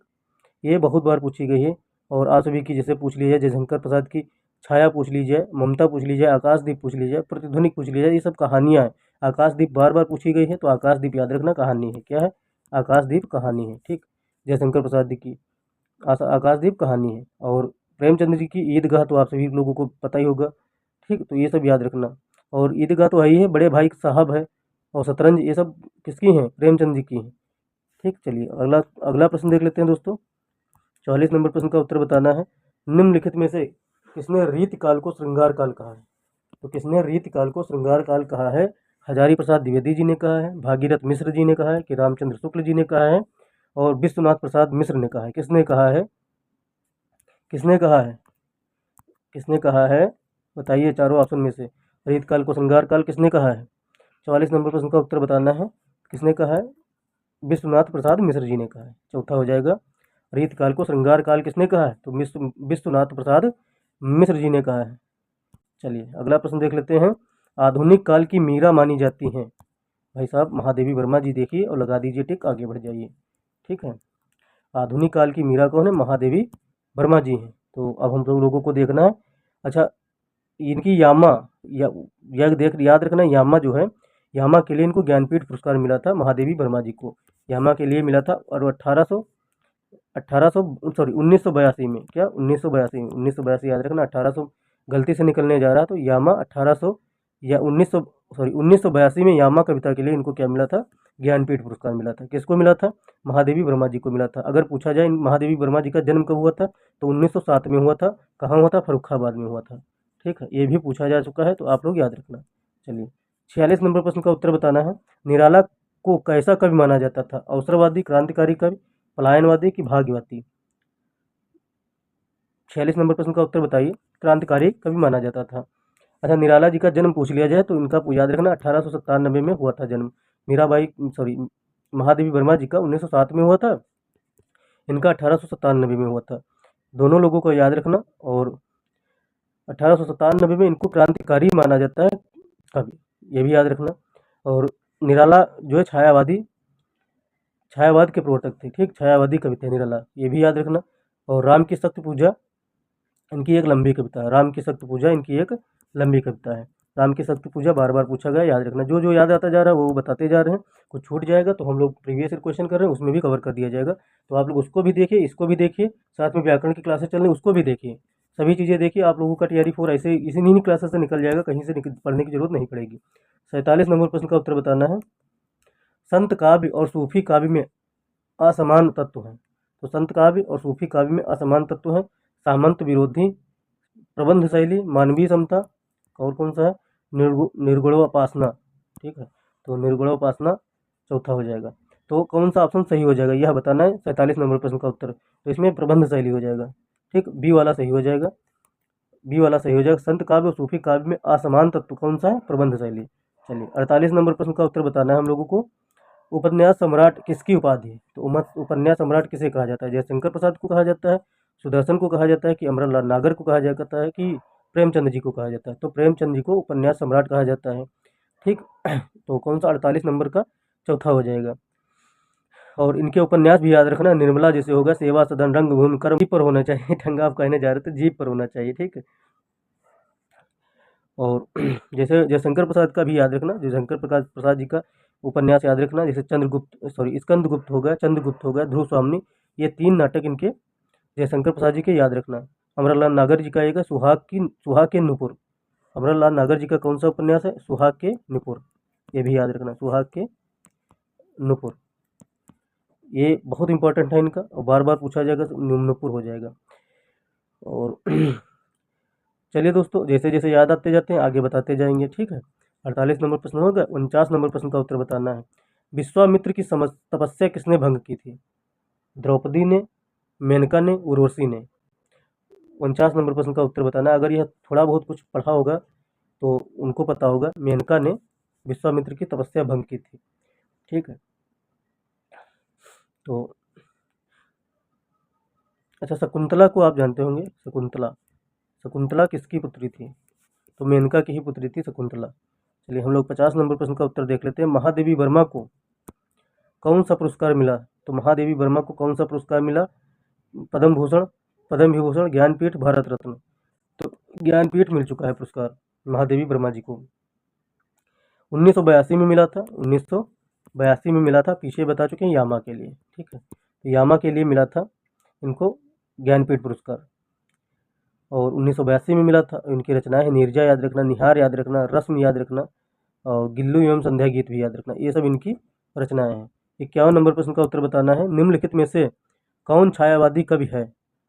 ये बहुत बार पूछी गई है। और आप सभी की जैसे पूछ ली जाए जयशंकर प्रसाद की छाया पूछ ली जाए, ममता पूछ ली जाए, आकाशदीप पूछ ली जाए, प्रतिध्वनि पूछ ली जाए, ये सब कहानियाँ हैं। आकाशदीप बार बार पूछी गई है, तो आकाशदीप याद रखना, कहानी है। क्या है? आकाशदीप कहानी है। ठीक, जयशंकर प्रसाद की। आकाशदीप कहानी है। और प्रेमचंद जी की ईदगाह तो आप सभी लोगों को पता ही होगा। ठीक, तो ये सब याद रखना। और ईदगाह तो है ही है, बड़े भाई साहब है, और शतरंज, ये सब किसकी हैं? प्रेमचंद जी की हैं। ठीक, चलिए अगला अगला प्रश्न देख लेते हैं दोस्तों। 44 नंबर प्रश्न का उत्तर बताना है। निम्नलिखित में से किसने रीतिकाल को श्रृंगार काल कहा है? तो किसने रीतिकाल को श्रृंगार काल कहा है? हजारी प्रसाद द्विवेदी जी ने कहा है, भागीरथ मिश्र जी ने कहा है, कि रामचंद्र शुक्ल जी ने कहा है, और विश्वनाथ प्रसाद मिश्र ने कहा है? किसने कहा है? किसने कहा है? किसने कहा है? बताइए चारों ऑप्शन में से। रीतकाल को श्रृंगार काल किसने कहा है? 44 नंबर प्रश्न का उत्तर बताना है। किसने कहा है? विश्वनाथ प्रसाद मिश्र जी ने कहा है। चौथा हो जाएगा, रीतकाल को श्रृंगार काल किसने कहा है? तो विश्वनाथ प्रसाद मिश्र जी ने कहा है। चलिए अगला प्रश्न देख लेते हैं। आधुनिक काल की मीरा मानी जाती हैं भाई साहब महादेवी वर्मा जी, देखिए और लगा दीजिए टिक, आगे बढ़ जाइए। ठीक है, आधुनिक काल की मीरा कौन है? महादेवी वर्मा जी हैं। तो अब हम लोगों को देखना है। अच्छा, इनकी यामा, या यह देख याद रखना, यामा जो है, यामा के लिए इनको ज्ञानपीठ पुरस्कार मिला था महादेवी वर्मा जी को, यामा के लिए मिला था। और 1800 सॉरी 1982 में, क्या 1982 में, 1982 याद रखना, 1800 गलती से निकलने जा रहा, तो यामा 1800 या 1900 सॉरी 1982 में यामा कविता के लिए इनको क्या मिला था? ज्ञानपीठ पुरस्कार मिला था। किसको मिला था? महादेवी वर्मा जी को मिला था। अगर पूछा जाए महादेवी वर्मा जी का जन्म कब हुआ था, तो 1907 में हुआ था। कहाँ हुआ था? फर्रुखाबाद में हुआ था। ठीक है, ये भी पूछा जा चुका है, तो आप लोग याद रखना। चलिए 46 नंबर प्रश्न का उत्तर बताना है। निराला को कैसा कवि माना जाता था? अवसरवादी, क्रांतिकारी कवि, पलायनवादी की भाग्यवादी? 46 नंबर प्रश्न का उत्तर बताइए। क्रांतिकारी कवि माना जाता था। अच्छा, निराला जी का जन्म पूछ लिया जाए तो इनका याद रखना 1897 में हुआ था जन्म। मीराबाई सॉरी महादेवी वर्मा जी का 1907 में हुआ था, इनका 1897 में हुआ था। दोनों लोगों को याद रखना। और 1897 में इनको क्रांतिकारी माना जाता है कवि, ये भी याद रखना। और निराला जो है छायावाद के प्रवर्तक थे। ठीक, छायावादी कवि थे निराला, ये भी याद रखना। और राम की सख्त पूजा इनकी एक लंबी कविता है। राम की सख्त पूजा इनकी एक लंबी कविता है। राम की सख्त पूजा बार बार पूछा गया, याद रखना। जो जो याद आता जा रहा है वो बताते जा रहे हैं। कुछ छूट जाएगा तो हम लोग प्रीवियस ईयर क्वेश्चन कर रहे हैं, उसमें भी कवर कर दिया जाएगा। तो आप लोग उसको भी देखिए, इसको भी देखिए, साथ में व्याकरण की क्लासेस चल रही हैं उसको भी देखिए। सभी चीज़ें देखिए, आप लोगों का टीआरई 4 ऐसे इसी नहीं क्लासेस से निकल जाएगा, कहीं से पढ़ने की जरूरत नहीं पड़ेगी। 47 नंबर प्रश्न का उत्तर बताना है। संत काव्य और सूफी काव्य में असमान तत्व हैं। तो संत काव्य और सूफी काव्य में असमान तत्व हैं। सामंत विरोधी, प्रबंध शैली, मानवीय समता, और कौन सा है? निर्गुणोपासना। ठीक है, तो निर्गुणोपासना चौथा हो जाएगा। तो कौन सा ऑप्शन सही हो जाएगा यह बताना है 47 नंबर प्रश्न का उत्तर। तो इसमें प्रबंध शैली हो जाएगा। ठीक, बी वाला सही हो जाएगा, बी वाला सही हो जाएगा। संत काव्य और सूफी काव्य में असमान तत्व कौन सा है? प्रबंध शैली। चलिए 48 नंबर प्रश्न का उत्तर बताना है हम लोगों को। उपन्यास सम्राट किसकी उपाधि है? तो उपन्यास सम्राट किसे कहा जाता है? जयशंकर प्रसाद को कहा जाता है, सुदर्शन को कहा जाता है, कि अमरलाल नागर को कहा जाता है, कि प्रेमचंद जी को कहा जाता है? तो प्रेमचंद जी को उपन्यास सम्राट कहा जाता है। ठीक, तो कौन सा 48 नंबर का चौथा हो जाएगा। और इनके उपन्यास भी याद रखना। निर्मला जैसे होगा, सेवा सदन, रंगभूमि, कर्म, जीप पर होना चाहिए। ठंगा आप कहने जा रहे थे, जीप पर होना चाहिए। ठीक है, और जैसे जयशंकर प्रसाद का भी याद रखना, जयशंकर प्रसाद जी का उपन्यास याद रखना। जैसे स्कंदगुप्त हो गया, चंद्रगुप्त हो गया, ध्रुव स्वामिनी, ये 3 नाटक इनके जयशंकर प्रसाद जी के याद रखना। अमरलाल नागर जी का एक है सुहाग के नुपुर। अमरलाल नागर जी का कौन सा उपन्यास है? सुहाग के नुपुर, ये भी याद रखना, सुहाग के नुपुर। ये बहुत इंपॉर्टेंट है इनका, और बार बार पूछा जाएगा तो नुपुर हो जाएगा। और चलिए दोस्तों, जैसे जैसे याद आते जाते हैं आगे बताते जाएंगे। ठीक है, 48 नंबर प्रश्न होगा। 49 नंबर प्रश्न का उत्तर बताना है। विश्वामित्र की तपस्या किसने भंग की थी? द्रौपदी ने, मेनका ने, उर्वशी ने? 49 नंबर प्रश्न का उत्तर बताना है। अगर यह थोड़ा बहुत कुछ पढ़ा होगा तो उनको पता होगा, मेनका ने विश्वामित्र की तपस्या भंग की थी। ठीक है, तो अच्छा, शकुंतला को आप जानते होंगे। शकुंतला किसकी पुत्री थी? तो मेनका की ही पुत्री थी शकुंतला। चलिए हम लोग 50 नंबर प्रश्न का उत्तर देख लेते हैं। महादेवी वर्मा को कौन सा पुरस्कार मिला? तो महादेवी वर्मा को कौन सा पुरस्कार मिला? पद्म भूषण, पद्म विभूषण, ज्ञानपीठ, भारत रत्न? तो ज्ञानपीठ मिल चुका है पुरस्कार महादेवी वर्मा जी को। 1982 में मिला था, 1982 में मिला था। पीछे बता चुके हैं यामा के लिए। ठीक है, तो यामा के लिए मिला था इनको ज्ञानपीठ पुरस्कार। और 1982 में मिला था। इनकी रचनाएं हैं नीरजा याद रखना, निहार याद रखना, रस्म याद रखना और गिल्लू एवं संध्या गीत भी याद रखना। ये सब इनकी रचनाएं हैं। 51 नंबर प्रश्न का उत्तर बताना है। निम्नलिखित में से कौन छायावादी कवि है?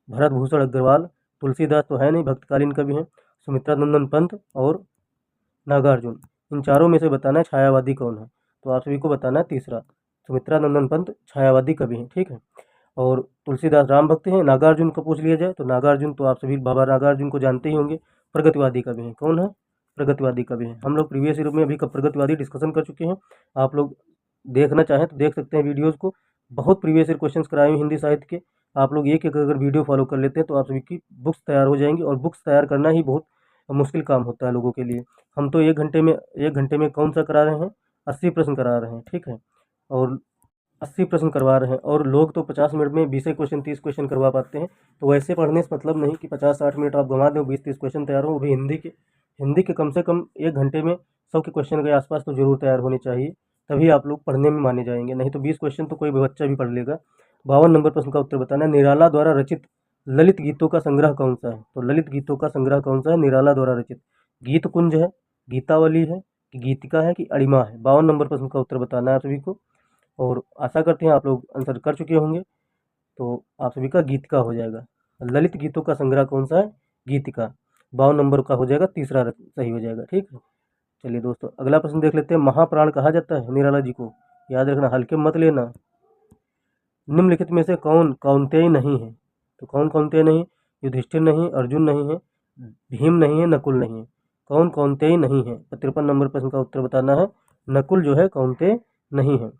भरत भूषण अग्रवाल, तुलसीदास तो है नहीं, भक्तकालीन कवि हैं, सुमित्रा नंदन पंत और नागार्जुन। इन चारों में से बताना है छायावादी कौन है। तो आप सभी को बताना है तीसरा, सुमित्रा नंदन पंत छायावादी कवि हैं। ठीक है। और तुलसीदास राम भक्त हैं। नागार्जुन को पूछ लिया जाए तो नागार्जुन तो आप सभी बाबा नागार्जुन को जानते ही होंगे, प्रगतिवादी कवि हैं। कौन है? प्रगतिवादी कवि हैं। हम लोग प्रीवियस ईयर में अभी प्रगतिवादी डिस्कशन कर चुके हैं। आप लोग देखना चाहें तो देख सकते हैं वीडियोज़ को। बहुत प्रीवियस ईयर क्वेश्चंस कराए हुए हिंदी साहित्य के। आप लोग एक एक अगर वीडियो फॉलो कर लेते हैं तो आप सभी की बुक्स तैयार हो जाएंगी। और बुक्स तैयार करना ही बहुत मुश्किल काम होता है लोगों के लिए। हम तो एक घंटे में कौन सा करा रहे हैं? 80 प्रश्न करा रहे हैं। ठीक है। और 80 प्रश्न करवा रहे हैं और लोग तो 50 मिनट में 20 क्वेश्चन 30 क्वेश्चन करवा पाते हैं। तो वैसे पढ़ने से मतलब नहीं कि 50-60 मिनट आप गंवा दें, 20-30 क्वेश्चन तैयार हो, वो भी हिंदी के कम से कम 1 घंटे में 100 के क्वेश्चन के आसपास तो जरूर तैयार होने चाहिए। तभी आप लोग पढ़ने में माने जाएंगे, नहीं तो 20 क्वेश्चन तो कोई भी बच्चा भी पढ़ लेगा। 52 नंबर प्रश्न का उत्तर बताना है। निराला द्वारा रचित ललित गीतों का संग्रह कौन सा है? तो ललित गीतों का संग्रह कौन सा है निराला द्वारा रचित? गीत कुंज है, गीतावली है, कि गीतिका है, कि अरिमा है? 52 नंबर प्रश्न का उत्तर बताना है आप सभी को। और आशा करते हैं आप लोग आंसर कर चुके होंगे। तो आप सभी का गीतिका हो जाएगा। ललित गीतों का संग्रह कौन सा है? गीतिका। 52 नंबर का हो जाएगा, तीसरा सही हो जाएगा। ठीक है। चलिए दोस्तों अगला प्रश्न देख लेते हैं। महाप्राण कहा जाता है निराला जी को, याद रखना, हल्के मत लेना। निम्नलिखित में से कौन कौन्तेय नहीं है? तो कौन कौन्तेय नहीं? युधिष्ठिर नहीं, अर्जुन नहीं है, भीम नहीं है, नकुल नहीं है। कौन कौन्तेय नहीं है? 53 नंबर प्रश्न का उत्तर बताना है। नकुल जो है कौन्तेय नहीं है।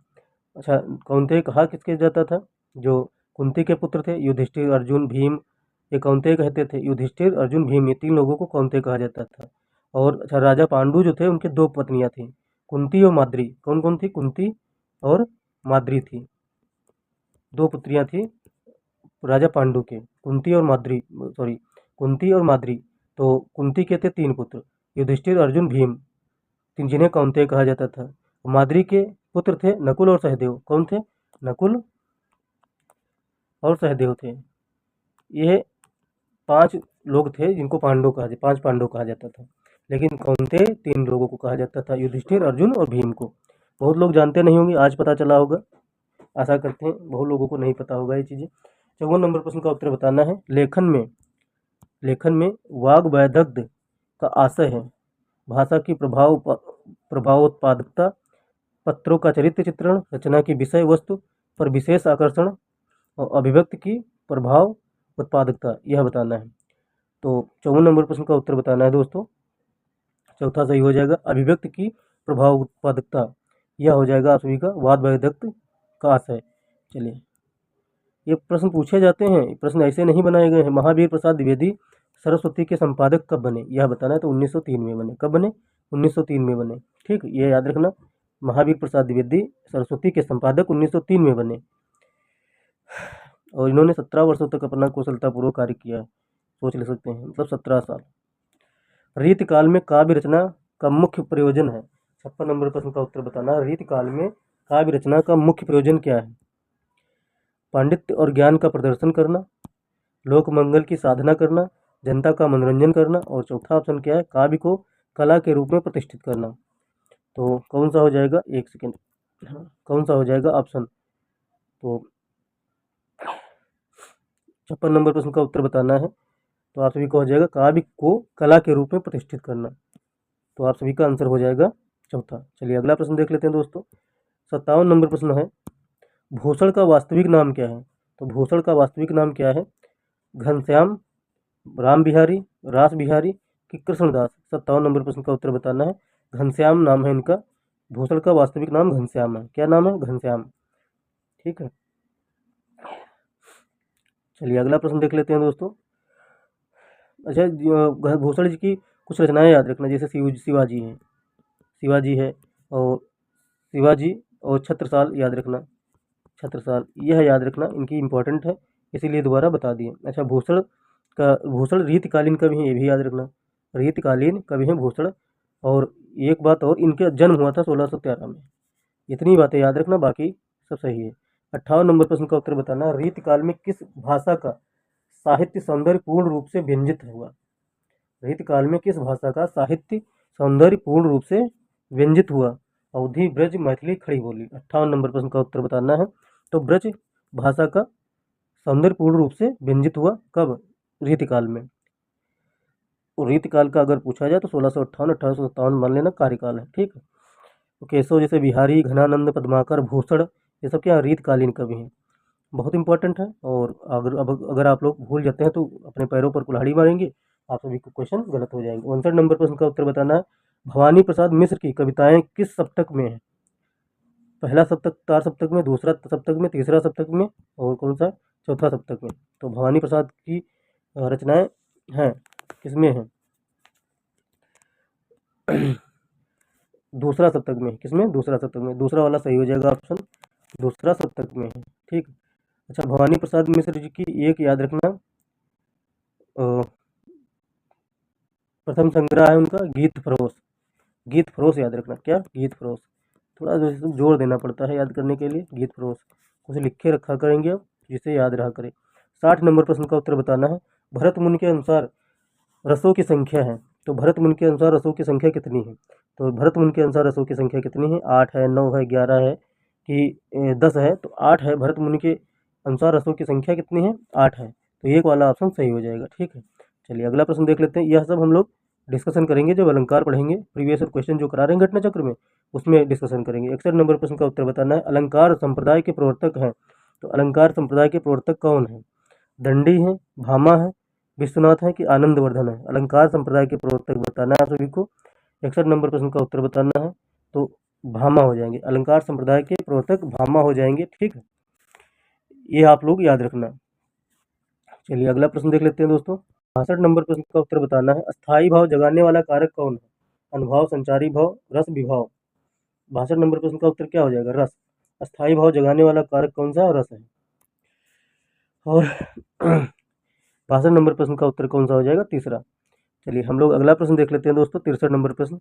अच्छा, कौन्तेय कहा किसके जाता था? जो कुंती के पुत्र थे, युधिष्ठिर, अर्जुन, भीम, ये कौन्तेय कहते थे। युधिष्ठिर, अर्जुन, भीम, ये 3 लोगों को कौन्तेय कहा जाता था। और अच्छा, राजा पांडु जो थे उनके 2 पत्नियां थीं, कुंती और माद्री। कौन कौन थी? कुंती और माद्री थी। 2 पुत्रियां थी राजा पांडु के, कुंती और माद्री, सॉरी, कुंती और माद्री। तो कुंती के थे 3 पुत्र, युधिष्ठिर, अर्जुन, भीम, जिन्हें कौन्तेय कहा जाता था। माद्री के पुत्र थे नकुल और सहदेव। कौन थे? नकुल और सहदेव थे। ये 5 लोग थे जिनको पांडव 5 पांडव कहा जाता था। लेकिन कौन्तेय 3 लोगों को कहा जाता था, युधिष्ठिर, अर्जुन और भीम को। बहुत लोग जानते नहीं होंगे, आज पता चला होगा। आशा करते हैं बहुत लोगों को नहीं पता होगा ये चीज़ें। 54 नंबर प्रश्न का उत्तर बताना है। लेखन में वाग्वैदग्ध का आशय है भाषा की प्रभावोत्पादकता, पत्रों का चरित्र चित्रण, रचना की विषय वस्तु पर विशेष आकर्षण और अभिव्यक्ति की प्रभाव उत्पादकता, यह बताना है। तो 54 नंबर प्रश्न का उत्तर बताना है दोस्तों। चौथा सही हो जाएगा, अभिव्यक्ति की प्रभाव उत्पादकता, यह हो जाएगा आप सभी का वाग्वैदग्ध का आशय। चलिए, ये प्रश्न पूछे जाते हैं, प्रश्न ऐसे नहीं बनाए गए हैं। महावीर प्रसाद द्विवेदी सरस्वती के संपादक कब बने? यह बताना है। तो 1903 में बने। कब बने? 1903 में बने। ठीक, ये याद रखना। महावीर प्रसाद द्विवेदी सरस्वती के संपादक 1903 में बने। और इन्होंने 17 वर्षों तक अपना कुशलतापूर्वक कार्य किया है। सोच ले सकते हैं, मतलब 17 साल। रीतिकाल में काव्य रचना का मुख्य प्रयोजन है। 56 नंबर प्रश्न का उत्तर बताना। रीतिकाल में काव्य रचना का मुख्य प्रयोजन क्या है? पांडित्य और ज्ञान का प्रदर्शन करना, लोक मंगल की साधना करना, जनता का मनोरंजन करना, और चौथा ऑप्शन क्या है? काव्य को कला के रूप में प्रतिष्ठित करना। तो कौन सा हो जाएगा? 1 सेकेंड, कौन सा हो जाएगा ऑप्शन? तो 56 नंबर प्रश्न का उत्तर बताना है। तो आप सभी को हो जाएगा काव्य को कला के रूप में प्रतिष्ठित करना। तो आप सभी का आंसर हो जाएगा चौथा। चलिए अगला प्रश्न देख लेते हैं दोस्तों। 57 नंबर प्रश्न है, भूषण का वास्तविक नाम क्या है? तो भूषण का वास्तविक नाम क्या है? घनश्याम, राम बिहारी, रास बिहारी, कि कृष्णदास? 57 नंबर प्रश्न का उत्तर बताना है। घनश्याम नाम है इनका। भूषण का वास्तविक नाम घनश्याम है। क्या नाम है? घनश्याम। ठीक है। चलिए अगला प्रश्न देख लेते हैं दोस्तों। अच्छा, भूषण जी की कुछ रचनाएं याद रखना, जैसे शिवाजी हैं, शिवाजी है, और शिवाजी और छत्रसाल याद रखना। छत्रसाल, यह याद रखना, इनकी इंपॉर्टेंट है इसीलिए दोबारा बता दिए। अच्छा, भूषण रीतिकालीन कवि हैं, ये भी याद रखना। रीतिकालीन कवि हैं भूषण। और एक बात और, इनका जन्म हुआ था 1613 में। इतनी बातें याद रखना, बाकी सब सही है। 58 नंबर प्रश्न का उत्तर बताना। रीतिकाल में किस भाषा का साहित्य सौंदर्य पूर्ण रूप से व्यंजित हुआ? रीत काल में किस भाषा का साहित्य सौंदर्य पूर्ण रूप से व्यंजित हुआ? अवधी, ब्रज, मैथिली, खड़ी बोली। 58 नंबर प्रश्न का उत्तर बताना है। तो ब्रज भाषा का सौंदर्य पूर्ण रूप से व्यंजित हुआ कब? रीतिकाल में। और रीतिकाल का अगर पूछा जाए तो 1658 1857 मान लेना कार्यकाल है। ठीक है। तो केशव जैसे बिहारी, घनानंद, पद्माकर, भूषण, ये सब क्या रीतकालीन कवि हैं। बहुत इंपॉर्टेंट है। और अगर आप लोग भूल जाते हैं तो अपने पैरों पर कुल्हाड़ी मारेंगे, आप सभी को क्वेश्चन गलत हो जाएंगे। 59 नंबर प्रश्न का उत्तर बताना है। भवानी प्रसाद मिश्र की कविताएं किस सप्तक में है? पहला सप्तक तार सप्तक में, दूसरा सप्तक में, तीसरा सप्तक में, और कौन सा? चौथा सप्तक में। तो भवानी प्रसाद की रचनाएं हैं किसमें है? दूसरा सप्तक में। किसमें? दूसरा सप्तक में। दूसरा वाला सही हो जाएगा ऑप्शन, दूसरा सप्तक में है। ठीक। अच्छा, भवानी प्रसाद मिश्र जी की एक याद रखना, प्रथम संग्रह है उनका गीत फरोश। गीत फरोश याद रखना। क्या? गीत फरोश। थोड़ा जोर देना पड़ता है याद करने के लिए। गीत फरोश कुछ लिखे रखा करेंगे अब, जिसे याद रहा करें। 60 नंबर प्रश्न का उत्तर बताना है। भरत मुनि के अनुसार रसों की संख्या है, तो भरत मुनि के अनुसार रसों की संख्या कितनी है? तो भरत मुनि के अनुसार रसों की संख्या कितनी है? 8 है, 9 है, 11 है कि 10 है? तो 8 है। भरत मुनि के अनुसार रसों की संख्या कितनी है? 8 है। तो एक वाला ऑप्शन सही हो जाएगा। ठीक है। चलिए अगला प्रश्न देख लेते हैं। यह सब हम लोग डिस्कशन करेंगे जब अलंकार पढ़ेंगे। प्रीवियस क्वेश्चन जो करा रहे हैं घटना चक्र में, उसमें डिस्कशन करेंगे। 61 नंबर प्रश्न का उत्तर बताना है। अलंकार संप्रदाय के प्रवर्तक हैं, तो अलंकार संप्रदाय के प्रवर्तक कौन है? दंडी है, भामा है, विश्वनाथ है कि आनंदवर्धन है? अलंकार संप्रदाय के प्रवर्तक बताना है सभी को। 61 नंबर प्रश्न का उत्तर बताना है। तो भामा हो जाएंगे। अलंकार संप्रदाय के प्रवर्तक भामा हो जाएंगे। ठीक है, ये आप लोग याद रखना। चलिए अगला प्रश्न देख लेते हैं दोस्तों। 62 नंबर प्रश्न का उत्तर बताना है। अस्थाई भाव जगाने वाला कारक कौन है? अनुभाव, संचारी भाव, रस, विभाव। 62 नंबर प्रश्न का उत्तर क्या हो जाएगा? रस। अस्थाई भाव जगाने वाला कारक कौन सा? रस है। और 62 नंबर प्रश्न का उत्तर कौन सा हो जाएगा? तीसरा। चलिए हम लोग अगला प्रश्न देख लेते हैं दोस्तों। 63 नंबर प्रश्न।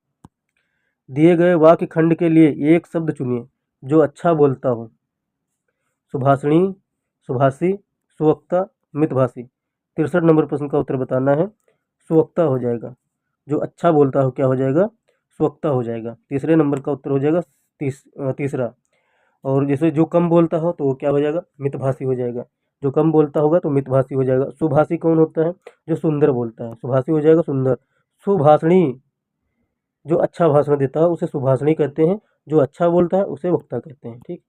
दिए गए वाक्य खंड के लिए एक शब्द चुनिए जो अच्छा बोलता हो। सुभाषिणी, सुभाषी, सुवक्ता, मितभाषी। 63 नंबर प्रश्न का उत्तर बताना है। सुवक्ता हो जाएगा। जो अच्छा बोलता हो क्या हो जाएगा? सुवक्ता हो जाएगा। तीसरे नंबर का उत्तर हो जाएगा तीसरा। और जैसे जो कम बोलता हो तो वो क्या हो जाएगा? मितभाषी हो जाएगा। जो कम बोलता होगा तो मितभाषी हो जाएगा। सुभाषी कौन होता है? जो सुंदर बोलता है। सुभाषी हो जाएगा सुंदर। सुभाषिणी जो अच्छा भाषण देता है उसे सुभाषिणी कहते हैं। जो अच्छा बोलता है उसे वक्ता कहते हैं। ठीक,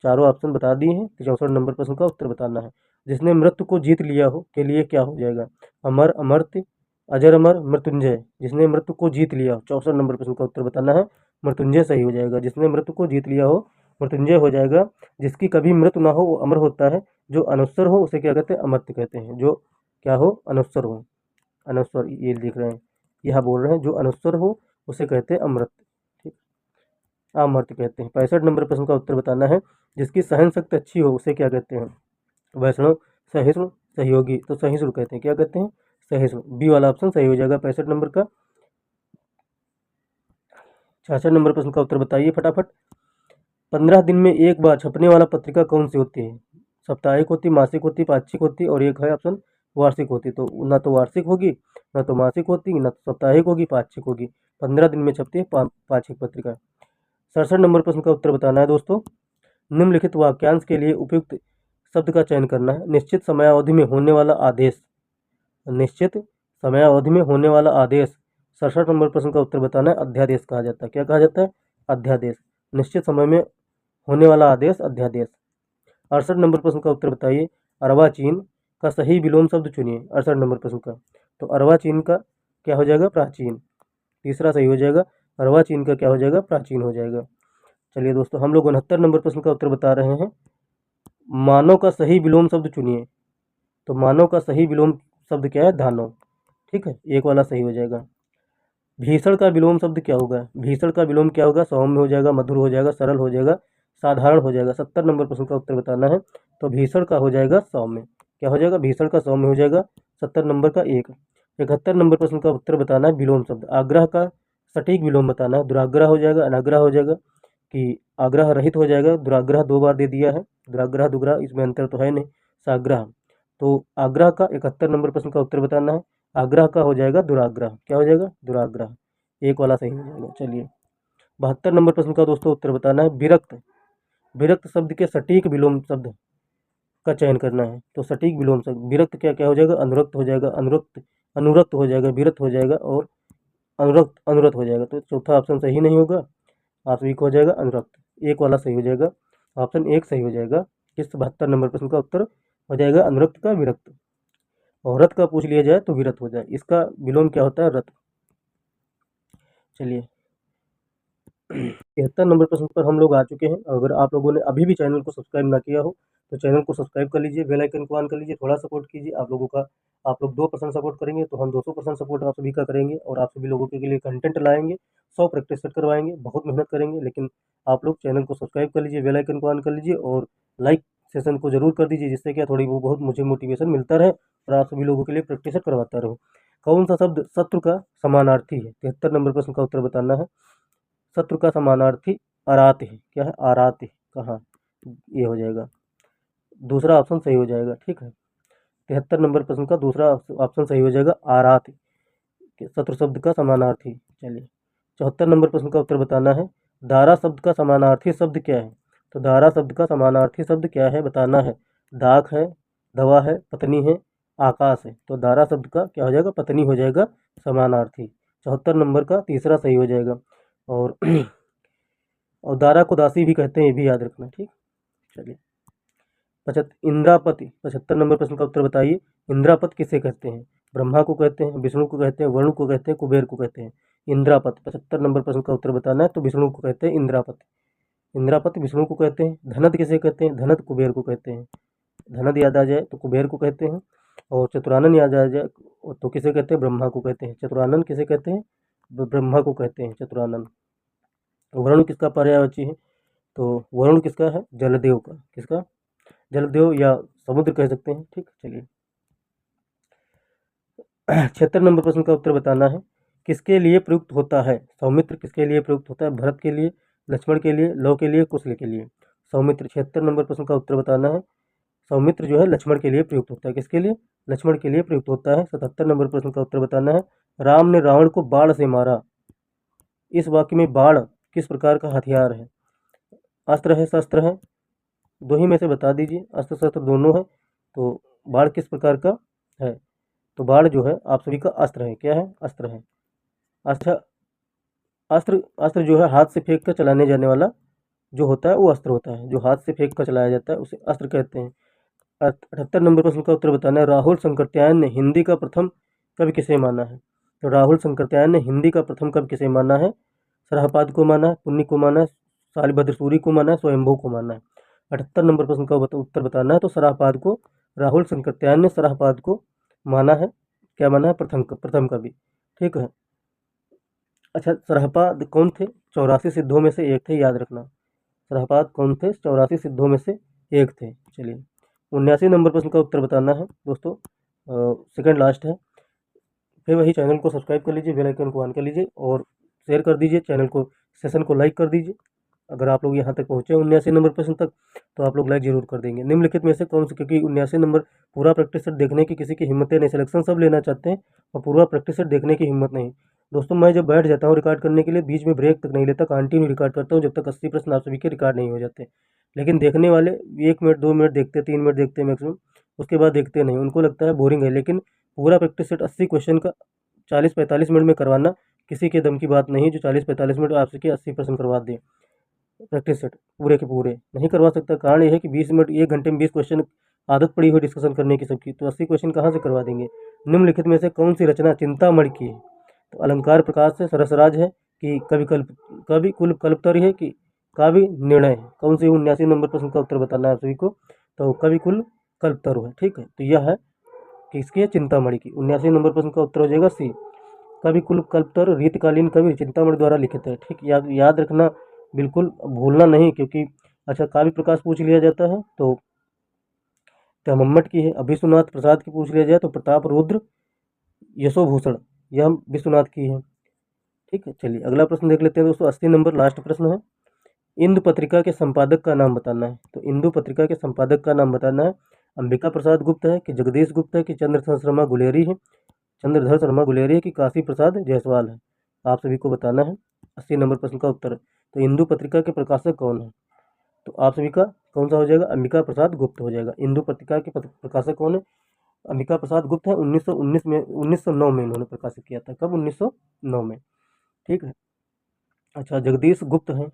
चारों ऑप्शन बता दिए हैं। 64 नंबर प्रश्न का उत्तर बताना है। जिसने मृत्यु को जीत लिया हो के लिए क्या हो जाएगा? अमर, अमर्त्य, अजर, अमर, मृत्युंजय। जिसने मृत्यु को जीत लिया हो। 64 नंबर प्रश्न का उत्तर बताना है। मृत्युंजय सही हो जाएगा। जिसने मृत्यु को जीत लिया हो मृत्युंजय हो जाएगा। जिसकी कभी मृत्यु ना हो वो अमर होता है। जो अनश्वर हो उसे क्या कहते हैं? अमर्त्य कहते हैं। जो क्या हो? अनश्वर हो। अनश्वर ये लिख रहे हैं, यह बोल रहे हैं जो अनश्वर हो उसे कहते हैं अमृत। ठीक, अमर्त्य कहते हैं। 65 नंबर प्रश्न का उत्तर बताना है। जिसकी सहन शक्ति अच्छी हो उसे क्या कहते हैं? वैष्णव, सहिष्णु, सहयोगी। तो सहिष्णु कहते हैं। क्या कहते हैं? सहिष्णु। बी वाला ऑप्शन सही हो जाएगा 65 नंबर का। 66 नंबर प्रश्न का उत्तर बताइए फटाफट। 15 दिन में एक बार छपने वाला पत्रिका कौन सी होती है? साप्ताहिक होती, मासिक होती, पाक्षिक होती, और एक है ऑप्शन वार्षिक होती। तो ना तो वार्षिक होगी, ना तो मासिक होती, ना तो साप्ताहिक होगी, पाक्षिक होगी। 15 दिन में छपती है पाक्षिक पत्रिका। 67 नंबर प्रश्न का उत्तर बताना है दोस्तों। निम्नलिखित वाक्यांश के लिए उपयुक्त शब्द का चयन करना है। निश्चित समयावधि में होने वाला आदेश। निश्चित समयावधि में होने वाला आदेश। 67 नंबर प्रश्न का उत्तर बताना है। अध्यादेश कहा जाता है। क्या कहा जाता है? अध्यादेश। निश्चित समय में होने वाला आदेश अध्यादेश। 68 नंबर प्रश्न का उत्तर बताइए। अर्वाचीन का सही विलोम शब्द चुनिए। 68 नंबर प्रश्न का। तो अर्वाचीन का क्या हो जाएगा? प्राचीन। तीसरा सही हो जाएगा। अर्वाचीन का क्या हो जाएगा? प्राचीन हो जाएगा। चलिए दोस्तों हम लोग 69 नंबर प्रश्न का उत्तर बता रहे हैं। मानव का सही विलोम शब्द चुनिए। तो मानव का सही विलोम शब्द क्या है? दानव। ठीक है, एक वाला सही हो जाएगा। भीषण का विलोम शब्द क्या होगा? भीषण का विलोम क्या होगा? सौम्य हो जाएगा, मधुर हो जाएगा, सरल हो जाएगा, साधारण हो जाएगा। 70 नंबर प्रश्न का उत्तर बताना है। तो भीषण का हो जाएगा सौम्य। क्या हो जाएगा? भीषण का सौम्य हो जाएगा। 70 नंबर का एक। 71 नंबर प्रश्न का उत्तर बताना है। विलोम शब्द आग्रह का सटीक विलोम बताना है। दुराग्रह हो जाएगा, अनाग्रह हो जाएगा कि आग्रह रहित हो जाएगा। दुराग्रह 2 बार दे दिया है। दुराग्रह दुग्रह इसमें अंतर तो है नहीं। साग्रह। तो आग्रह का 71 नंबर प्रश्न का उत्तर बताना है। आग्रह का हो जाएगा दुराग्रह। क्या हो जाएगा? दुराग्रह। एक वाला सही हो जाएगा। चलिए 72 नंबर प्रश्न का दोस्तों उत्तर बताना है। विरक्त, विरक्त शब्द के सटीक विलोम शब्द का चयन करना है। तो सटीक विलोम शब्द विरक्त क्या क्या हो जाएगा? अनुरक्त हो जाएगा, अनुरक्त, अनुरक्त हो जाएगा, विरक्त हो जाएगा और अनुरक्त, अनुरक्त हो जाएगा। तो चौथा ऑप्शन सही नहीं होगा, ऑप्शन एक हो जाएगा अनुरक्त। एक वाला सही हो जाएगा, ऑप्शन एक सही हो जाएगा। किस 72 नंबर प्रश्न का उत्तर हो जाएगा अनुरक्त का विरक्त। और रथ का पूछ लिया जाए तो विरत हो जाए। इसका विलोम क्या होता है? रथ। चलिए 73 नंबर प्रश्न पर हम लोग आ चुके हैं। अगर आप लोगों ने अभी भी चैनल को सब्सक्राइब ना किया हो तो चैनल को सब्सक्राइब कर लीजिए, बेल आइकन को ऑन कर लीजिए, थोड़ा सपोर्ट कीजिए। आप लोगों का, आप लोग 2% सपोर्ट करेंगे तो हम 200% सपोर्ट आप सभी का करेंगे और आप सभी लोगों के लिए कंटेंट लाएंगे, 100 प्रैक्टिस सेट करवाएंगे, बहुत मेहनत करेंगे। लेकिन आप लोग चैनल को सब्सक्राइब कर लीजिए, बेल आइकन को ऑन कर लीजिए और लाइक सेशन को जरूर कर दीजिए, जिससे क्या थोड़ी बहुत मुझे मोटिवेशन मिलता रहे और आप सभी लोगों के लिए प्रैक्टिस सेट करवाता रहूँ। कौन सा शब्द शत्रु का समानार्थी है? 73 नंबर प्रश्न का उत्तर बताना है। शत्रु का समानार्थी अरात है। क्या है? आरात है। कहाँ? ये हो जाएगा, दूसरा ऑप्शन सही हो जाएगा। ठीक है 73 नंबर प्रश्न का दूसरा ऑप्शन सही हो जाएगा, आरात के शत्रु शब्द का समानार्थी। चलिए 74 नंबर प्रश्न का उत्तर बताना है। दारा शब्द का समानार्थी शब्द क्या है? तो दारा शब्द का समानार्थी शब्द क्या है बताना है। दाख है, दवा है, पत्नी है, आकाश है। तो दारा शब्द का क्या हो जाएगा? पत्नी हो जाएगा समानार्थी। 74 नंबर का तीसरा सही हो जाएगा। और और दारा को दासी भी कहते हैं, ये भी याद रखना। ठीक, चलिए इंद्रापति 75 नंबर प्रश्न का उत्तर बताइए। इंद्रापत किसे कहते हैं? ब्रह्मा को कहते हैं, विष्णु को कहते हैं, वरुण को कहते हैं, कुबेर को कहते हैं। इंद्रापत 75 नंबर प्रश्न का उत्तर बताना है। तो विष्णु को कहते हैं इंद्रापत। इंद्रापत विष्णु को कहते हैं। धनद किसे कहते हैं? धनद कुबेर को कहते हैं। धनद याद आ जाए तो कुबेर को कहते हैं। और चतुरानन याद आ जाए तो किसे कहते हैं? ब्रह्मा को कहते हैं। चतुरानन किसे कहते हैं? ब्रह्मा को कहते हैं चतुरानन। वरुण किसका पर्यायवाची है? तो वरुण किसका है? जलदेव का। किसका? जलदेव या समुद्र कह सकते हैं। ठीक, चलिए 76 नंबर प्रश्न का उत्तर बताना है। किसके लिए प्रयुक्त होता है? सौमित्र किसके लिए प्रयुक्त होता है? भरत के लिए, लक्ष्मण के लिए, लव के लिए, कुशल के लिए। सौमित्र 76 नंबर प्रश्न का उत्तर बताना है। सौमित्र जो है लक्ष्मण के लिए प्रयुक्त होता है। किसके लिए? लक्ष्मण के लिए प्रयुक्त होता है। 77 नंबर प्रश्न का उत्तर बताना है। राम ने रावण को बाण से मारा। इस वाक्य में बाण किस प्रकार का हथियार है? अस्त्र है, शस्त्र है? दो ही में से बता दीजिए। अस्त्र शस्त्र दोनों है, तो बाण किस प्रकार का है? तो बाण जो है आप सभी का अस्त्र है। क्या है? अस्त्र है। अस्त्र, अस्त्र, अस्त्र जो है हाथ से फेंक कर चलाने जाने वाला जो होता है वो अस्त्र होता है। जो हाथ से फेंक कर चलाया जाता है उसे अस्त्र कहते हैं। 78 नंबर प्रश्न का उत्तर बताना है। राहुल शंकरत्यायन ने हिंदी का प्रथम कवि किसे माना है? तो राहुल शंकरत्यायन ने हिंदी का प्रथम कवि किसे माना है? सरहपाद को माना है, पुन्नी को माना है, शालिभद्र सूरी को माना है, स्वयंभू को माना है। 78 नंबर प्रश्न का उत्तर बताना है। तो सरहपाद को, राहुल शंकरत्यायन ने सरहपाद को माना है। क्या माना है? प्रथम कवि। ठीक है। अच्छा, सरहपाद कौन थे? 84 सिद्धों में से एक थे, याद रखना। सरहपाद कौन थे? 84 सिद्धों में से एक थे। चलिए 79 नंबर प्रश्न का उत्तर बताना है दोस्तों। सेकंड लास्ट है। फिर वही चैनल को सब्सक्राइब कर लीजिए, बेल आइकन को ऑन कर लीजिए और शेयर कर दीजिए चैनल को, सेशन को लाइक कर दीजिए। अगर आप लोग यहाँ तक पहुँचे 79 नंबर प्रश्न तक तो आप लोग लाइक जरूर कर देंगे। निम्नलिखित में से कौन से, क्योंकि 79 नंबर पूरा प्रैक्टिस सेट देखने की किसी की हिम्मत नहीं, सिलेक्शन सब लेना चाहते हैं और पूरा प्रैक्टिस सेट देखने की हिम्मत नहीं। दोस्तों मैं जब बैठ जाता हूँ रिकॉर्ड करने के लिए, बीच में ब्रेक तक नहीं लेता, कंटिन्यू रिकॉर्ड करता हूँ जब तक 80 प्रश्न आप सभी के रिकॉर्ड नहीं हो जाते। लेकिन देखने वाले 1 मिनट 2 मिनट देखते, 3 मिनट देखते मैक्सिमम, उसके बाद देखते नहीं, उनको लगता है बोरिंग है। लेकिन पूरा प्रैक्टिस सेट 80 क्वेश्चन का 40-45 मिनट में करवाना किसी के दम की बात नहीं, जो 40-45 मिनट आपसे 80% करवा दे प्रैक्टिस सेट पूरे के पूरे नहीं करवा सकता। कारण ये है कि 20 मिनट, 1 घंटे में 20 क्वेश्चन आदत पड़ी हुई डिस्कशन करने की सबकी, तो 80 क्वेश्चन कहाँ से करवा देंगे। निम्नलिखित में से कौन सी रचना चिंतामणि की है? तो अलंकार प्रकाश से, सरसराज है कि कवि कुल कल्पतरु है कि काव्य निर्णय है? कौन सी? 79 नंबर प्रश्न का उत्तर बताना है सभी को। तो कवि कुल कल्पतरु है। ठीक है, तो यह है किसकी है? चिंतामणि की। 79 नंबर प्रश्न का उत्तर हो जाएगा सी, कवि कुल कल्पतरु रीतकालीन कवि चिंतामणि द्वारा लिखित है। ठीक, याद रखना, बिल्कुल भूलना नहीं, क्योंकि अच्छा काव्य प्रकाश पूछ लिया जाता है तो मम्मट की है। अब विश्वनाथ प्रसाद की पूछ लिया जाए तो प्रताप रुद्र यशोभूषण, यह विश्वनाथ की है। ठीक है, चलिए अगला प्रश्न देख लेते हैं दोस्तों। 80 नंबर लास्ट प्रश्न है। इंदु पत्रिका के संपादक का नाम बताना है। तो इंदु पत्रिका के संपादक का नाम बताना है। अंबिका प्रसाद गुप्त है कि जगदीश गुप्त है कि चंद्रधर शर्मा गुलेरी है, चंद्रधर शर्मा गुलेरी है कि काशी प्रसाद जायसवाल है? आप सभी को बताना है। 80 नंबर प्रश्न का उत्तर। तो इंदु पत्रिका के प्रकाशक कौन है? तो आप सभी का कौन सा हो जाएगा? अंबिका प्रसाद गुप्त हो जाएगा। इंदु पत्रिका के प्रकाशक कौन है? अंबिका प्रसाद गुप्त है। 1919 में 1909 में इन्होंने प्रकाशित किया था। कब? 1909 में। ठीक है। अच्छा, जगदीश गुप्त हैं।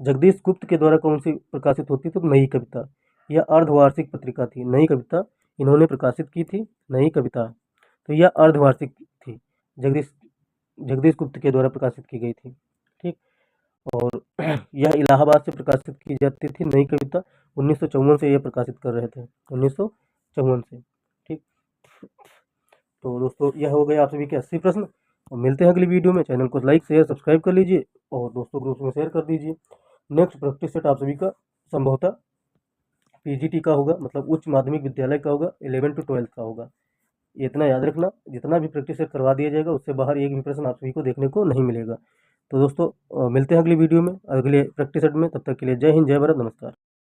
जगदीश गुप्त के द्वारा कौन सी प्रकाशित होती? तो नई कविता। यह अर्धवार्षिक पत्रिका थी। नई कविता इन्होंने प्रकाशित की थी। नई कविता, तो यह अर्धवार्षिक थी। जगदीश जगदीश गुप्त के द्वारा प्रकाशित की गई थी। ठीक। और यह इलाहाबाद से प्रकाशित की जाती थी। नई कविता 1954 से यह प्रकाशित कर रहे थे। 1954 से। ठीक। तो दोस्तों यह हो गए आप सभी के 80 प्रश्न। और मिलते हैं अगली वीडियो में। चैनल को लाइक शेयर सब्सक्राइब कर लीजिए और दोस्तों ग्रुप में शेयर कर दीजिए। नेक्स्ट प्रैक्टिस सेट आप सभी का संभवतः पीजीटी का होगा, मतलब उच्च माध्यमिक विद्यालय का होगा, 11 to 12 का होगा। ये इतना याद रखना, जितना भी प्रैक्टिस सेट करवा दिया जाएगा उससे बाहर एक भी प्रश्न आप सभी को देखने को नहीं मिलेगा। तो दोस्तों मिलते हैं अगली वीडियो में, अगले प्रैक्टिस सेट में। तब तक के लिए जय हिंद, जय भारत, नमस्कार।